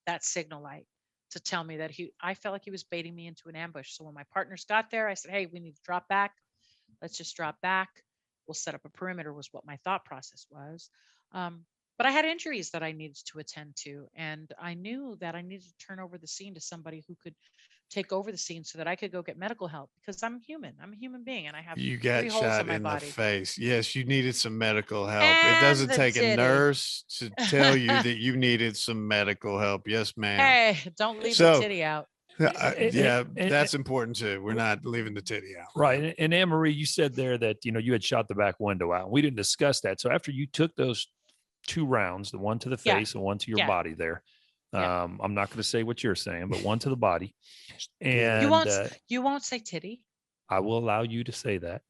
that signal light, to tell me that I felt like he was baiting me into an ambush. So when my partners got there, I said, hey, we need to drop back. Let's just drop back. We'll set up a perimeter, was what my thought process was. But I had injuries that I needed to attend to. And I knew that I needed to turn over the scene to somebody who could take over the scene so that I could go get medical help because I'm human. I'm a human being and I have You 3 got holes in shot my in the body. face. Yes, you needed some medical help. It And doesn't the take a titty. nurse to tell you that you needed some medical help. Yes, ma'am. Hey, don't leave the So, titty out. yeah, that's important too. We're not leaving the titty out. Right. And Anne-Marie, you said there that, you had shot the back window out. We didn't discuss that. So after you took those 2 rounds, the one to the Yeah. face and one to your Yeah. body there, Yeah. I'm not going to say what you're saying, but one to the body. And you won't say titty. I will allow you to say that.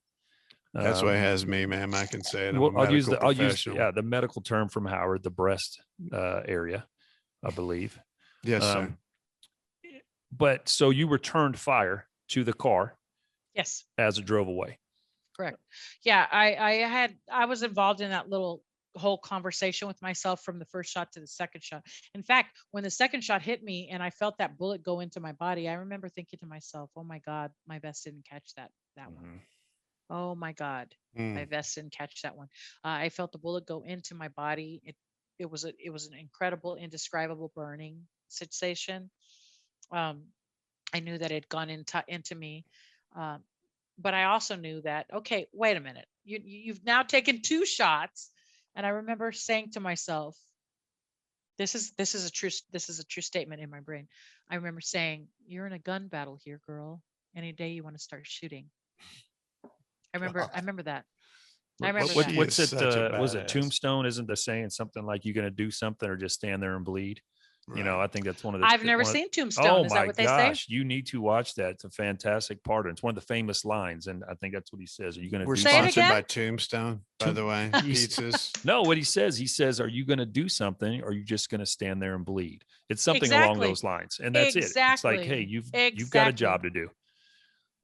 That's what has me, ma'am. I can say it. I'm I'll use professional. the medical term from Howard, the breast area, I believe. Yes, sir. But so you returned fire to the car. Yes. As it drove away. Correct. Yeah. I was involved in that little whole conversation with myself from the first shot to the second shot. In fact, when the second shot hit me and I felt that bullet go into my body, I remember thinking to myself, oh my God, my vest didn't catch that one. Oh my God, my vest didn't catch that one. I felt the bullet go into my body. It was an incredible, indescribable burning sensation. I knew that it had gone into me. But I also knew that, okay, wait a minute, you've now taken 2 shots. And I remember saying to myself, this is a true statement in my brain. I remember saying, you're in a gun battle here, girl. Any day you want to start shooting. I remember that. What's it? Was it Tombstone? Isn't the saying something like you're going to do something or just stand there and bleed? Right. I think that's one of the. I've never seen Tombstone. Oh is that what they say? You need to watch that. It's a fantastic part. And it's one of the famous lines, and I think that's what he says. Are you going to? We're sponsored by Tombstone, by the way. Pizzas. No, what he says, are you going to do something, or are you just going to stand there and bleed? It's something along those lines, and that's it. It's like, hey, you've got a job to do.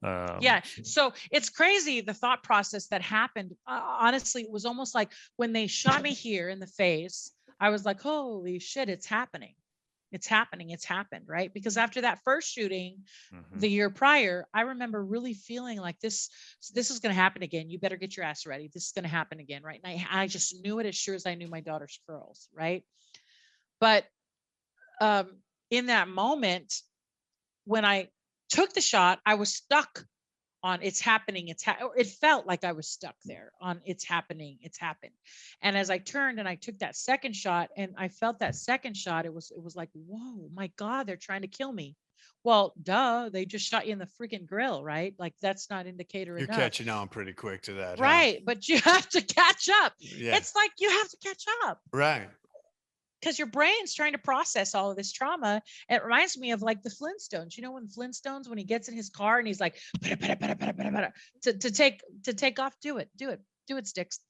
Yeah. So it's crazy. The thought process that happened, honestly, it was almost like when they shot me here in the face, I was like, holy shit, it's happening. It's happened. Right. Because after that first shooting the year prior, I remember really feeling like this is going to happen again. You better get your ass ready. This is going to happen again. Right. And I just knew it as sure as I knew my daughter's curls. Right. But in that moment, when I took the shot, I was stuck on it's happening. It felt like I was stuck there on it's happening. It's happened. And as I turned and I took that second shot and I felt that second shot, it was like, whoa, my God, they're trying to kill me. Well, duh, they just shot you in the freaking grill, right? Like that's not indicator enough. You're catching on pretty quick to that. Right. Huh? But you have to catch up. Yeah. It's like you have to catch up. Right. Because your brain's trying to process all of this trauma. It reminds me of like the Flintstones. When Flintstones, when he gets in his car and he's like, to take off, do it, Sticks.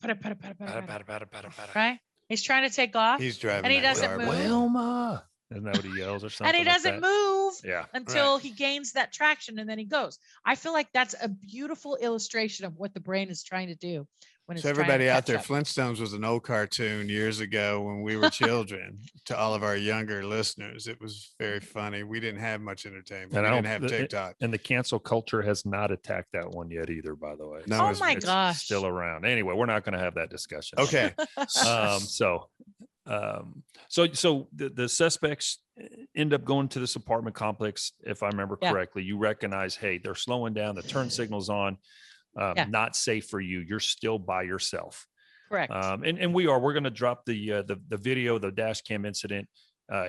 Right? He's trying to take off. He's driving and he doesn't move. Wilma. Isn't that what he yells or something? And he doesn't move until right. he gains that traction and then he goes. I feel like that's a beautiful illustration of what the brain is trying to do. So everybody out there, Flintstones was an old cartoon years ago when we were children. To all of our younger listeners, it was very funny. We didn't have much entertainment. We didn't have TikTok. And the cancel culture has not attacked that one yet either, by the way. No, oh my gosh. Still around. Anyway, we're not going to have that discussion. Okay. So the suspects end up going to this apartment complex. If I remember correctly, you recognize, hey, they're slowing down. The turn signal's on. Not safe for you. You're still by yourself. Correct. And we're going to drop the video, the dash cam incident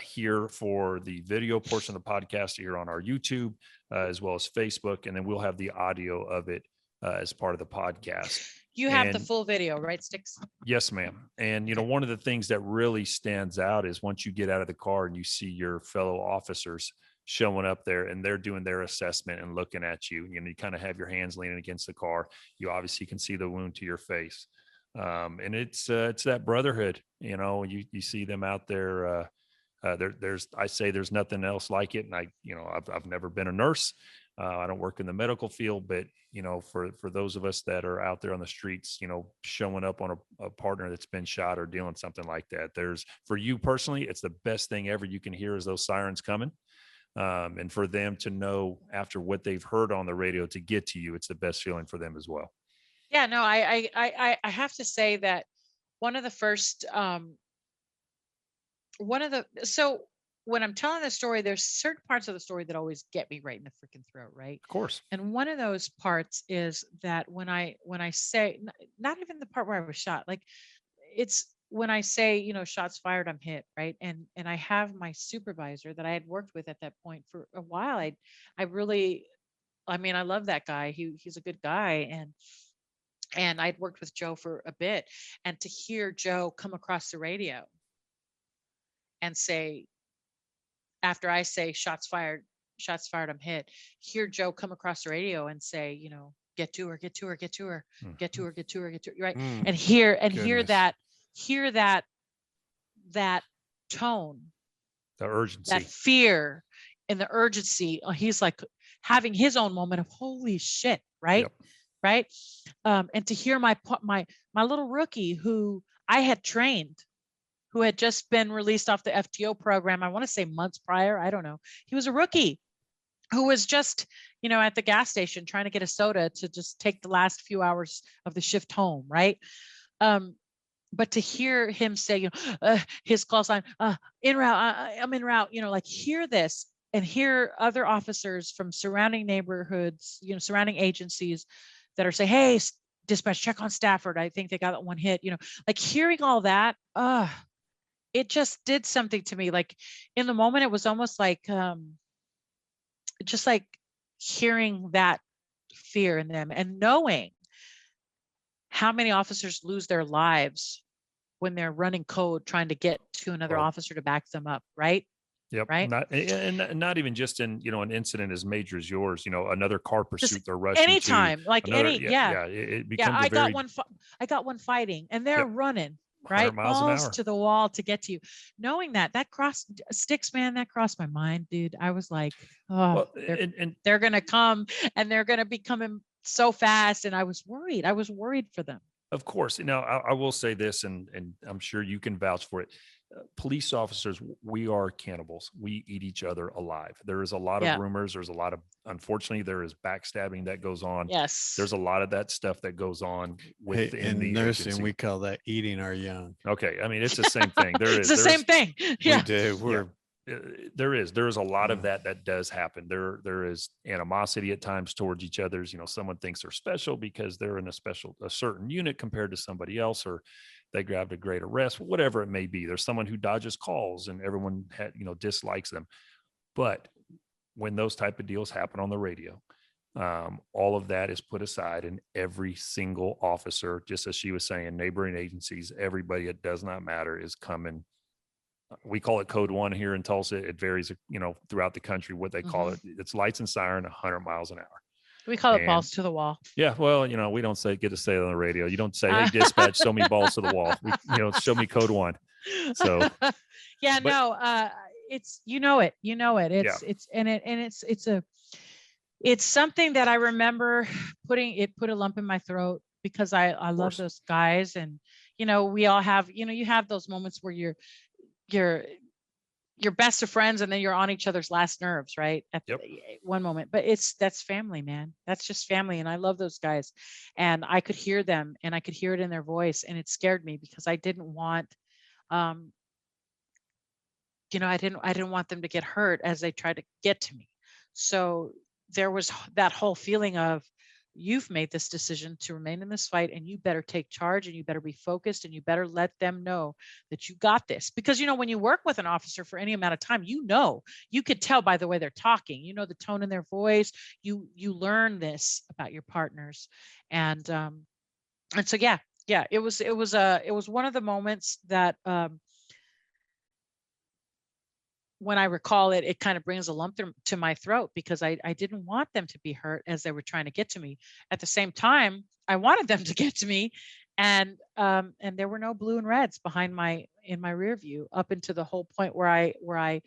here for the video portion of the podcast here on our YouTube, as well as Facebook. And then we'll have the audio of it as part of the podcast. You have the full video, right, Sticks? Yes, ma'am. And, one of the things that really stands out is once you get out of the car and you see your fellow officers showing up there and they're doing their assessment and looking at you, you kind of have your hands leaning against the car. You obviously can see the wound to your face. And it's that brotherhood, you see them out there. There's nothing else like it. And I've never been a nurse. I don't work in the medical field, but for those of us that are out there on the streets, showing up on a partner that's been shot or dealing something like that, for you personally, it's the best thing ever. You can hear as those sirens coming. And for them to know after what they've heard on the radio to get to you, it's the best feeling for them as well. Yeah, no, I have to say that one of the first, when when I'm telling the story, there's certain parts of the story that always get me right in the freaking throat, right? Of course. And one of those parts is that when I say, not even the part where I was shot, like it's when I say, shots fired, I'm hit, right? And I have my supervisor that I had worked with at that point for a while. I really, I mean, I love that guy. He's a good guy, and I'd worked with Joe for a bit, and to hear Joe come across the radio and say, after I say shots fired, I'm hit, hear Joe come across the radio and say, get to her, get to her, get to her, get to her, get to her, get to her, right? And hear goodness. hear that tone, The urgency, that fear, and the urgency. He's like having his own moment of holy shit, right? Yep. Right. And to hear my little rookie who I had trained, who had just been released off the FTO program, I want to say months prior, I don't know. He was a rookie who was just, at the gas station trying to get a soda to just take the last few hours of the shift home, right? But to hear him say, his call sign, en route, I'm en route, like hear this and hear other officers from surrounding neighborhoods, surrounding agencies that are saying, hey, dispatch, check on Stafford. I think they got that one hit, like hearing all that, it just did something to me. Like in the moment, it was almost like, just like hearing that fear in them and knowing how many officers lose their lives when they're running code, trying to get to another officer to back them up. Right. Yep. Right. Not even just in, an incident as major as yours, another car pursuit they're rushing anytime, to. like another, any, yeah. It becomes I got one fighting and they're running right balls to the wall to get to you. Knowing that crossed sticks, man, that crossed my mind, dude. I was like, oh, they're going to come and they're going to be coming so fast. And I was worried for them. Of course. Now, I will say this, and I'm sure you can vouch for it. Police officers, we are cannibals. We eat each other alive. There is a lot of rumors. There's a lot of, unfortunately, there is backstabbing that goes on. Yes. There's a lot of that stuff that goes on within the nursing. agency. We call that eating our young. Okay. I mean, it's the same thing. It's the same thing. Yeah. We do. There is a lot of that does happen. There is animosity at times towards each other's. Someone thinks they're special because they're in a certain unit compared to somebody else, or they grabbed a great arrest, whatever it may be. There's someone who dodges calls and everyone dislikes them. But when those type of deals happen on the radio, all of that is put aside, and every single officer, just as she was saying, neighboring agencies, everybody, it does not matter, is coming. We call it code 1 here in Tulsa. It varies, throughout the country, what they call it. It's lights and siren, 100 miles an hour. We call it balls to the wall. Yeah. Well, we don't get to say it on the radio. You don't say, hey, dispatch, show me balls to the wall. Show me code 1. So yeah, it's, it's something that I remember put a lump in my throat because I love those guys. And, we all have, you have those moments where you're best of friends and then you're on each other's last nerves, right? At one moment, but that's family, man. That's just family. And I love those guys, and I could hear them and I could hear it in their voice, and it scared me because I didn't want, I didn't want them to get hurt as they tried to get to me. So there was that whole feeling of, you've made this decision to remain in this fight, and you better take charge, and you better be focused, and you better let them know that you got this. Because, when you work with an officer for any amount of time, you could tell by the way they're talking, the tone in their voice, you learn this about your partners. And so, it was one of the moments that, when I recall it, it kind of brings a lump to my throat because I didn't want them to be hurt as they were trying to get to me. At the same time, I wanted them to get to me, and there were no blue and reds in my rear view up into the whole point where I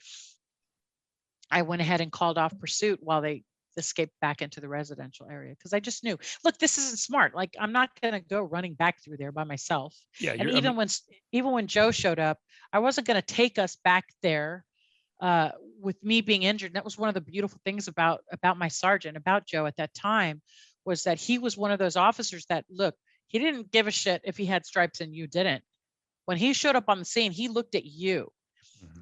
went ahead and called off pursuit while they escaped back into the residential area, because I just knew, look, this isn't smart. Like, I'm not going to go running back through there by myself. Yeah, and even when Joe showed up, I wasn't going to take us back there. With me being injured. And that was one of the beautiful things about my sergeant, about Joe at that time, was that he was one of those officers that, look, he didn't give a shit if he had stripes and you didn't. When he showed up on the scene, he looked at you.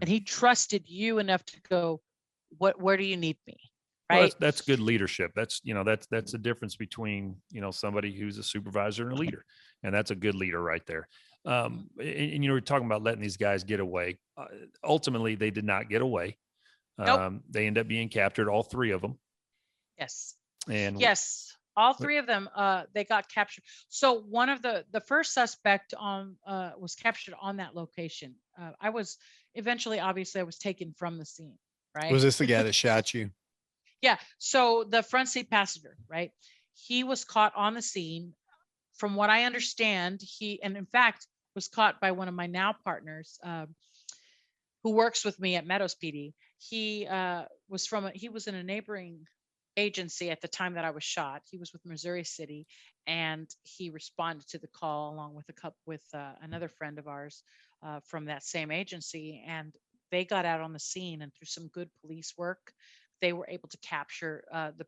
And he trusted you enough to go, where do you need me? Right. Well, that's good leadership. That's the difference between, somebody who's a supervisor and a leader. And that's a good leader right there. And we're talking about letting these guys get away. Ultimately, they did not get away. Nope. They end up being captured, all three of them. Yes. And yes, all three of them, they got captured. So one of the first suspect was captured on that location. Obviously I was taken from the scene, right? Was this the guy that shot you? Yeah. So the front seat passenger, right? He was caught on the scene. From what I understand, and in fact was caught by one of my now partners, who works with me at Meadows PD. He was in a neighboring agency at the time that I was shot. He was with Missouri City, and he responded to the call along with another friend of ours from that same agency, and they got out on the scene, and through some good police work, they were able to capture the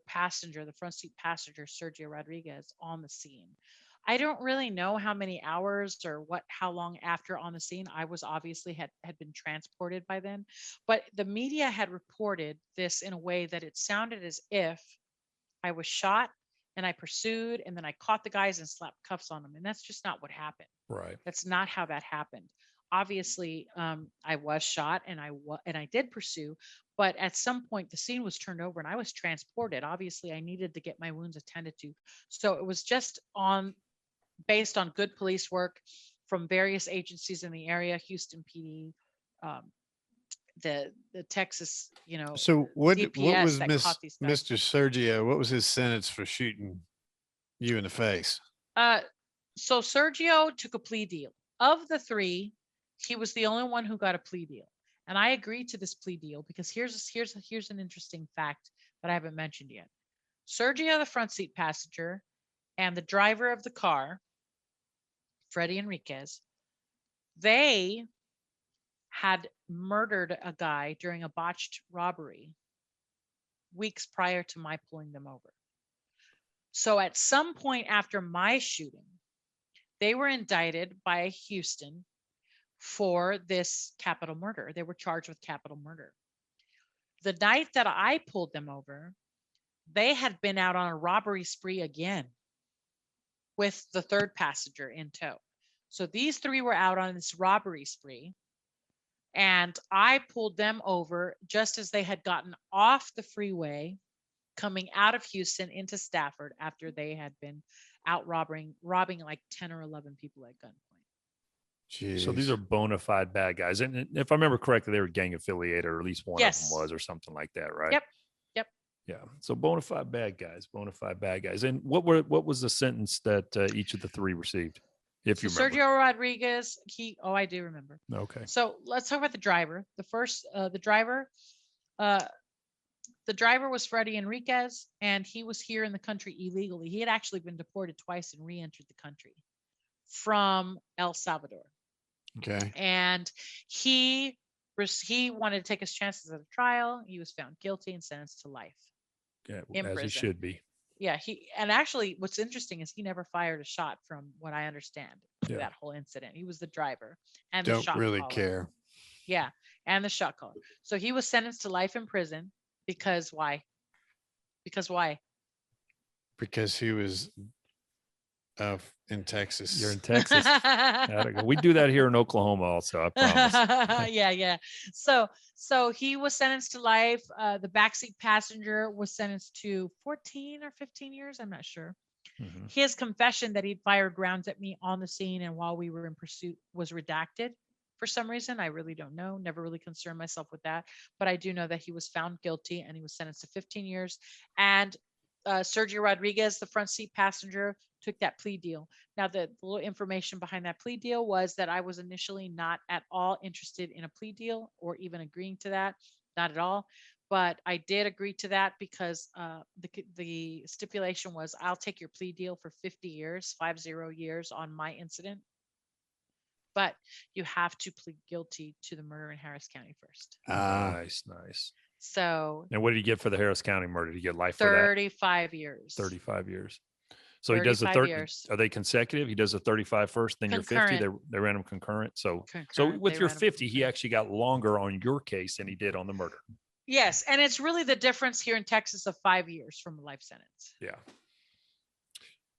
front seat passenger, Sergio Rodriguez, on the scene. I don't really know how many hours or how long after on the scene. I was obviously had been transported by then, but the media had reported this in a way that it sounded as if I was shot and I pursued, and then I caught the guys and slapped cuffs on them. And that's just not what happened. Right. That's not how that happened. Obviously, I was shot and I did pursue, but at some point the scene was turned over and I was transported. Obviously, I needed to get my wounds attended to. So it was just based on good police work from various agencies in the area, Houston PD, the Texas, So what was Mr. Sergio? What was his sentence for shooting you in the face? So Sergio took a plea deal. Of the three, he was the only one who got a plea deal. And I agreed to this plea deal because here's an interesting fact that I haven't mentioned yet. Sergio, the front seat passenger, and the driver of the car, Freddie Enriquez, they had murdered a guy during a botched robbery weeks prior to my pulling them over. So at some point after my shooting, they were indicted by Houston for this capital murder. They were charged with capital murder. The night that I pulled them over, they had been out on a robbery spree again with the third passenger in tow. So these three were out on this robbery spree, and I pulled them over just as they had gotten off the freeway coming out of Houston into Stafford after they had been out robbing like 10 or 11 people at gunpoint. Jeez. So these are bona fide bad guys. And if I remember correctly, they were gang affiliated, or at least one of them was, or something like that, right? Yep. Yeah. So bona fide bad guys. And what was the sentence that each of the three received? If you remember. Sergio Rodriguez, I do remember. Okay. So let's talk about the driver. The driver was Freddie Enriquez, and he was here in the country illegally. He had actually been deported twice and re-entered the country from El Salvador. Okay. And he wanted to take his chances at a trial. He was found guilty and sentenced to life. Yeah, as he should be. Yeah, actually what's interesting is he never fired a shot from what I understand through that whole incident. He was the driver and the shot really caller. care. Yeah, and the shot caller. So he was sentenced to life in prison because why? Because he was in Texas. You're in Texas. We do that here in Oklahoma also, I promise. Yeah. So he was sentenced to life. The backseat passenger was sentenced to 14 or 15 years. I'm not sure. Mm-hmm. His confession that he'd fired rounds at me on the scene and while we were in pursuit was redacted for some reason. I really don't know. Never really concerned myself with that. But I do know that he was found guilty and he was sentenced to 15 years. And Sergio Rodriguez, the front seat passenger, took that plea deal. Now, the little information behind that plea deal was that I was initially not at all interested in a plea deal or even agreeing to that, not at all. But I did agree to that because the stipulation was I'll take your plea deal for 50 years on my incident. But you have to plead guilty to the murder in Harris County first. Nice. So. And what did you get for the Harris County murder? Did you get life for 35 years. 35 years. So he does the 30 years. Are they consecutive? He does the 35 first, then Concurrent. you're 50. They ran them concurrent. So Concurrent. with They your ran 'em 50, he concurrent. actually got longer on your case than he did on the murder. Yes, and it's really the difference here in Texas of 5 years from a life sentence. Yeah.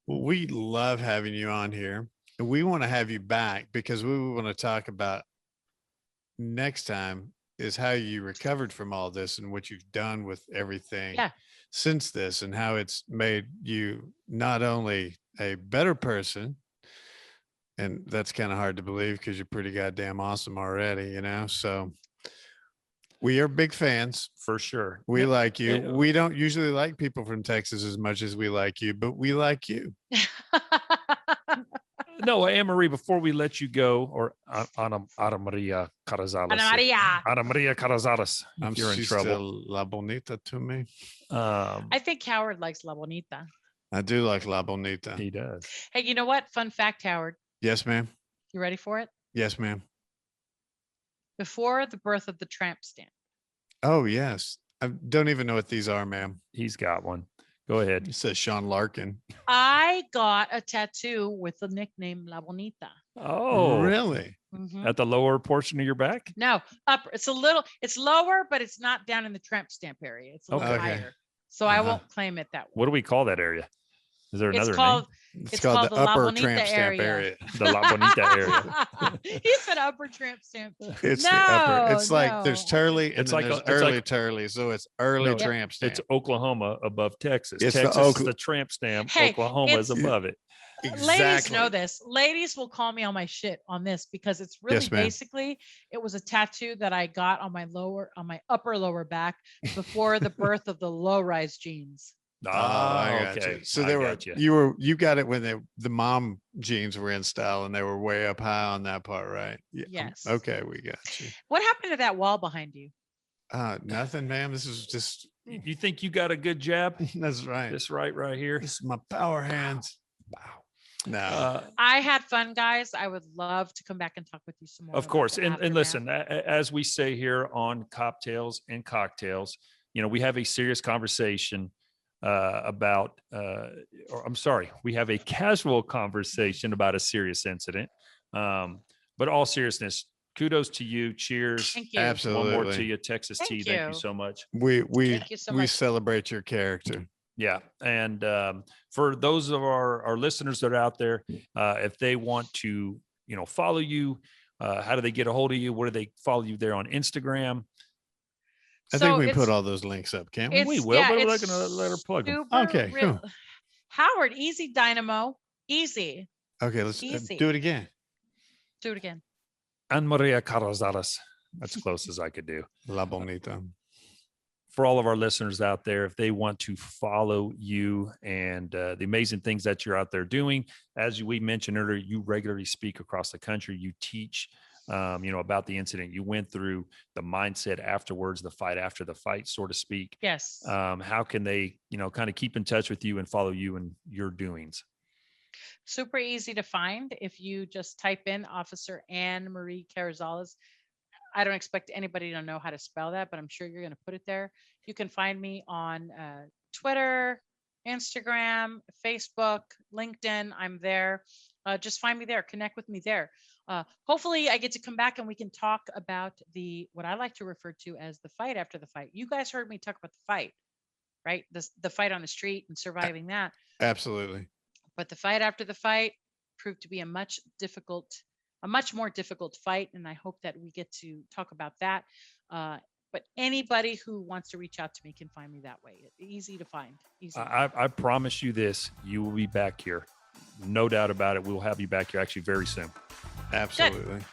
Well, we love having you on here. And we want to have you back because we want to talk about next time is how you recovered from all this and what you've done with everything since this and how it's made you not only a better person, and that's kind of hard to believe because you're pretty goddamn awesome already, you know? So we are big fans. For sure. We like you. We don't usually like people from Texas as much as we like you, but we like you. No, Anne-Marie, before we let you go, or Ana Maria Carrizales. Ana Maria Carrizales. You're in trouble. Still La Bonita to me. I think Howard likes La Bonita. I do like La Bonita. He does. Hey, you know what? Fun fact, Howard. Yes, ma'am. You ready for it? Yes, ma'am. Before the birth of the tramp stamp. Oh, yes. I don't even know what these are, ma'am. He's got one. Go ahead. It says Sean Larkin. I got a tattoo with the nickname La Bonita. Oh, really? Mm-hmm. At the lower portion of your back? No, upper. It's lower, but it's not down in the tramp stamp area. It's a little higher. So I won't claim it that way. What do we call that area? Is there another name? It's called the upper tramp stamp area. The La Bonita area. He said upper tramp stamp. It's the upper. It's like there's Turley and It's then like there's early Turley. So it's early tramp stamp. It's Oklahoma above Texas. It's Texas is the tramp stamp. Hey, Oklahoma is above it. Exactly. Ladies know this. Ladies will call me on my shit on this because it's really basically it was a tattoo that I got on my upper lower back before the birth of the low-rise jeans. Oh, I got you. So you got it when the mom jeans were in style and they were way up high on that part, right? Yeah. Yes. Okay, we got you. What happened to that wall behind you? Nothing, ma'am. This is just. You think you got a good jab? That's right. This right here. This is my power hands. Wow. No. I had fun, guys. I would love to come back and talk with you some more. Of course. And listen, as we say here on Coptales and Cocktails, we have a serious conversation we have a casual conversation about a serious incident. But all seriousness, kudos to you. Cheers. Thank you. Absolutely. One more to you, Texas Tea. Thank you so much. We celebrate your character. Yeah. And for those of our listeners that are out there, if they want to, follow you, how do they get a hold of you? Where do they follow you there on Instagram? I think we put all those links up, can't we? We will, but we're not going to let her plug them. Okay. Cool. Howard, easy dynamo. Easy. Okay, let's do it again. Do it again. Anne Maria Carrizales. That's close as I could do. La Bonita. For all of our listeners out there, if they want to follow you and the amazing things that you're out there doing, as we mentioned earlier, you regularly speak across the country. You teach about the incident you went through, the mindset afterwards, the fight after the fight, so to speak. Yes. How can they, kind of keep in touch with you and follow you and your doings? Super easy to find. If you just type in Officer Anne Marie Carrizales, I don't expect anybody to know how to spell that, but I'm sure you're going to put it there. You can find me on Twitter, Instagram, Facebook, LinkedIn. I'm there. Just find me there. Connect with me there. Hopefully I get to come back and we can talk about what I like to refer to as the fight after the fight. You guys heard me talk about the fight, right? The fight on the street and surviving that. Absolutely. But the fight after the fight proved to be a much more difficult fight. And I hope that we get to talk about that. But anybody who wants to reach out to me can find me that way. Easy to find. Easy. I promise you this, you will be back here. No doubt about it. We'll have you back here actually very soon. Absolutely. Good.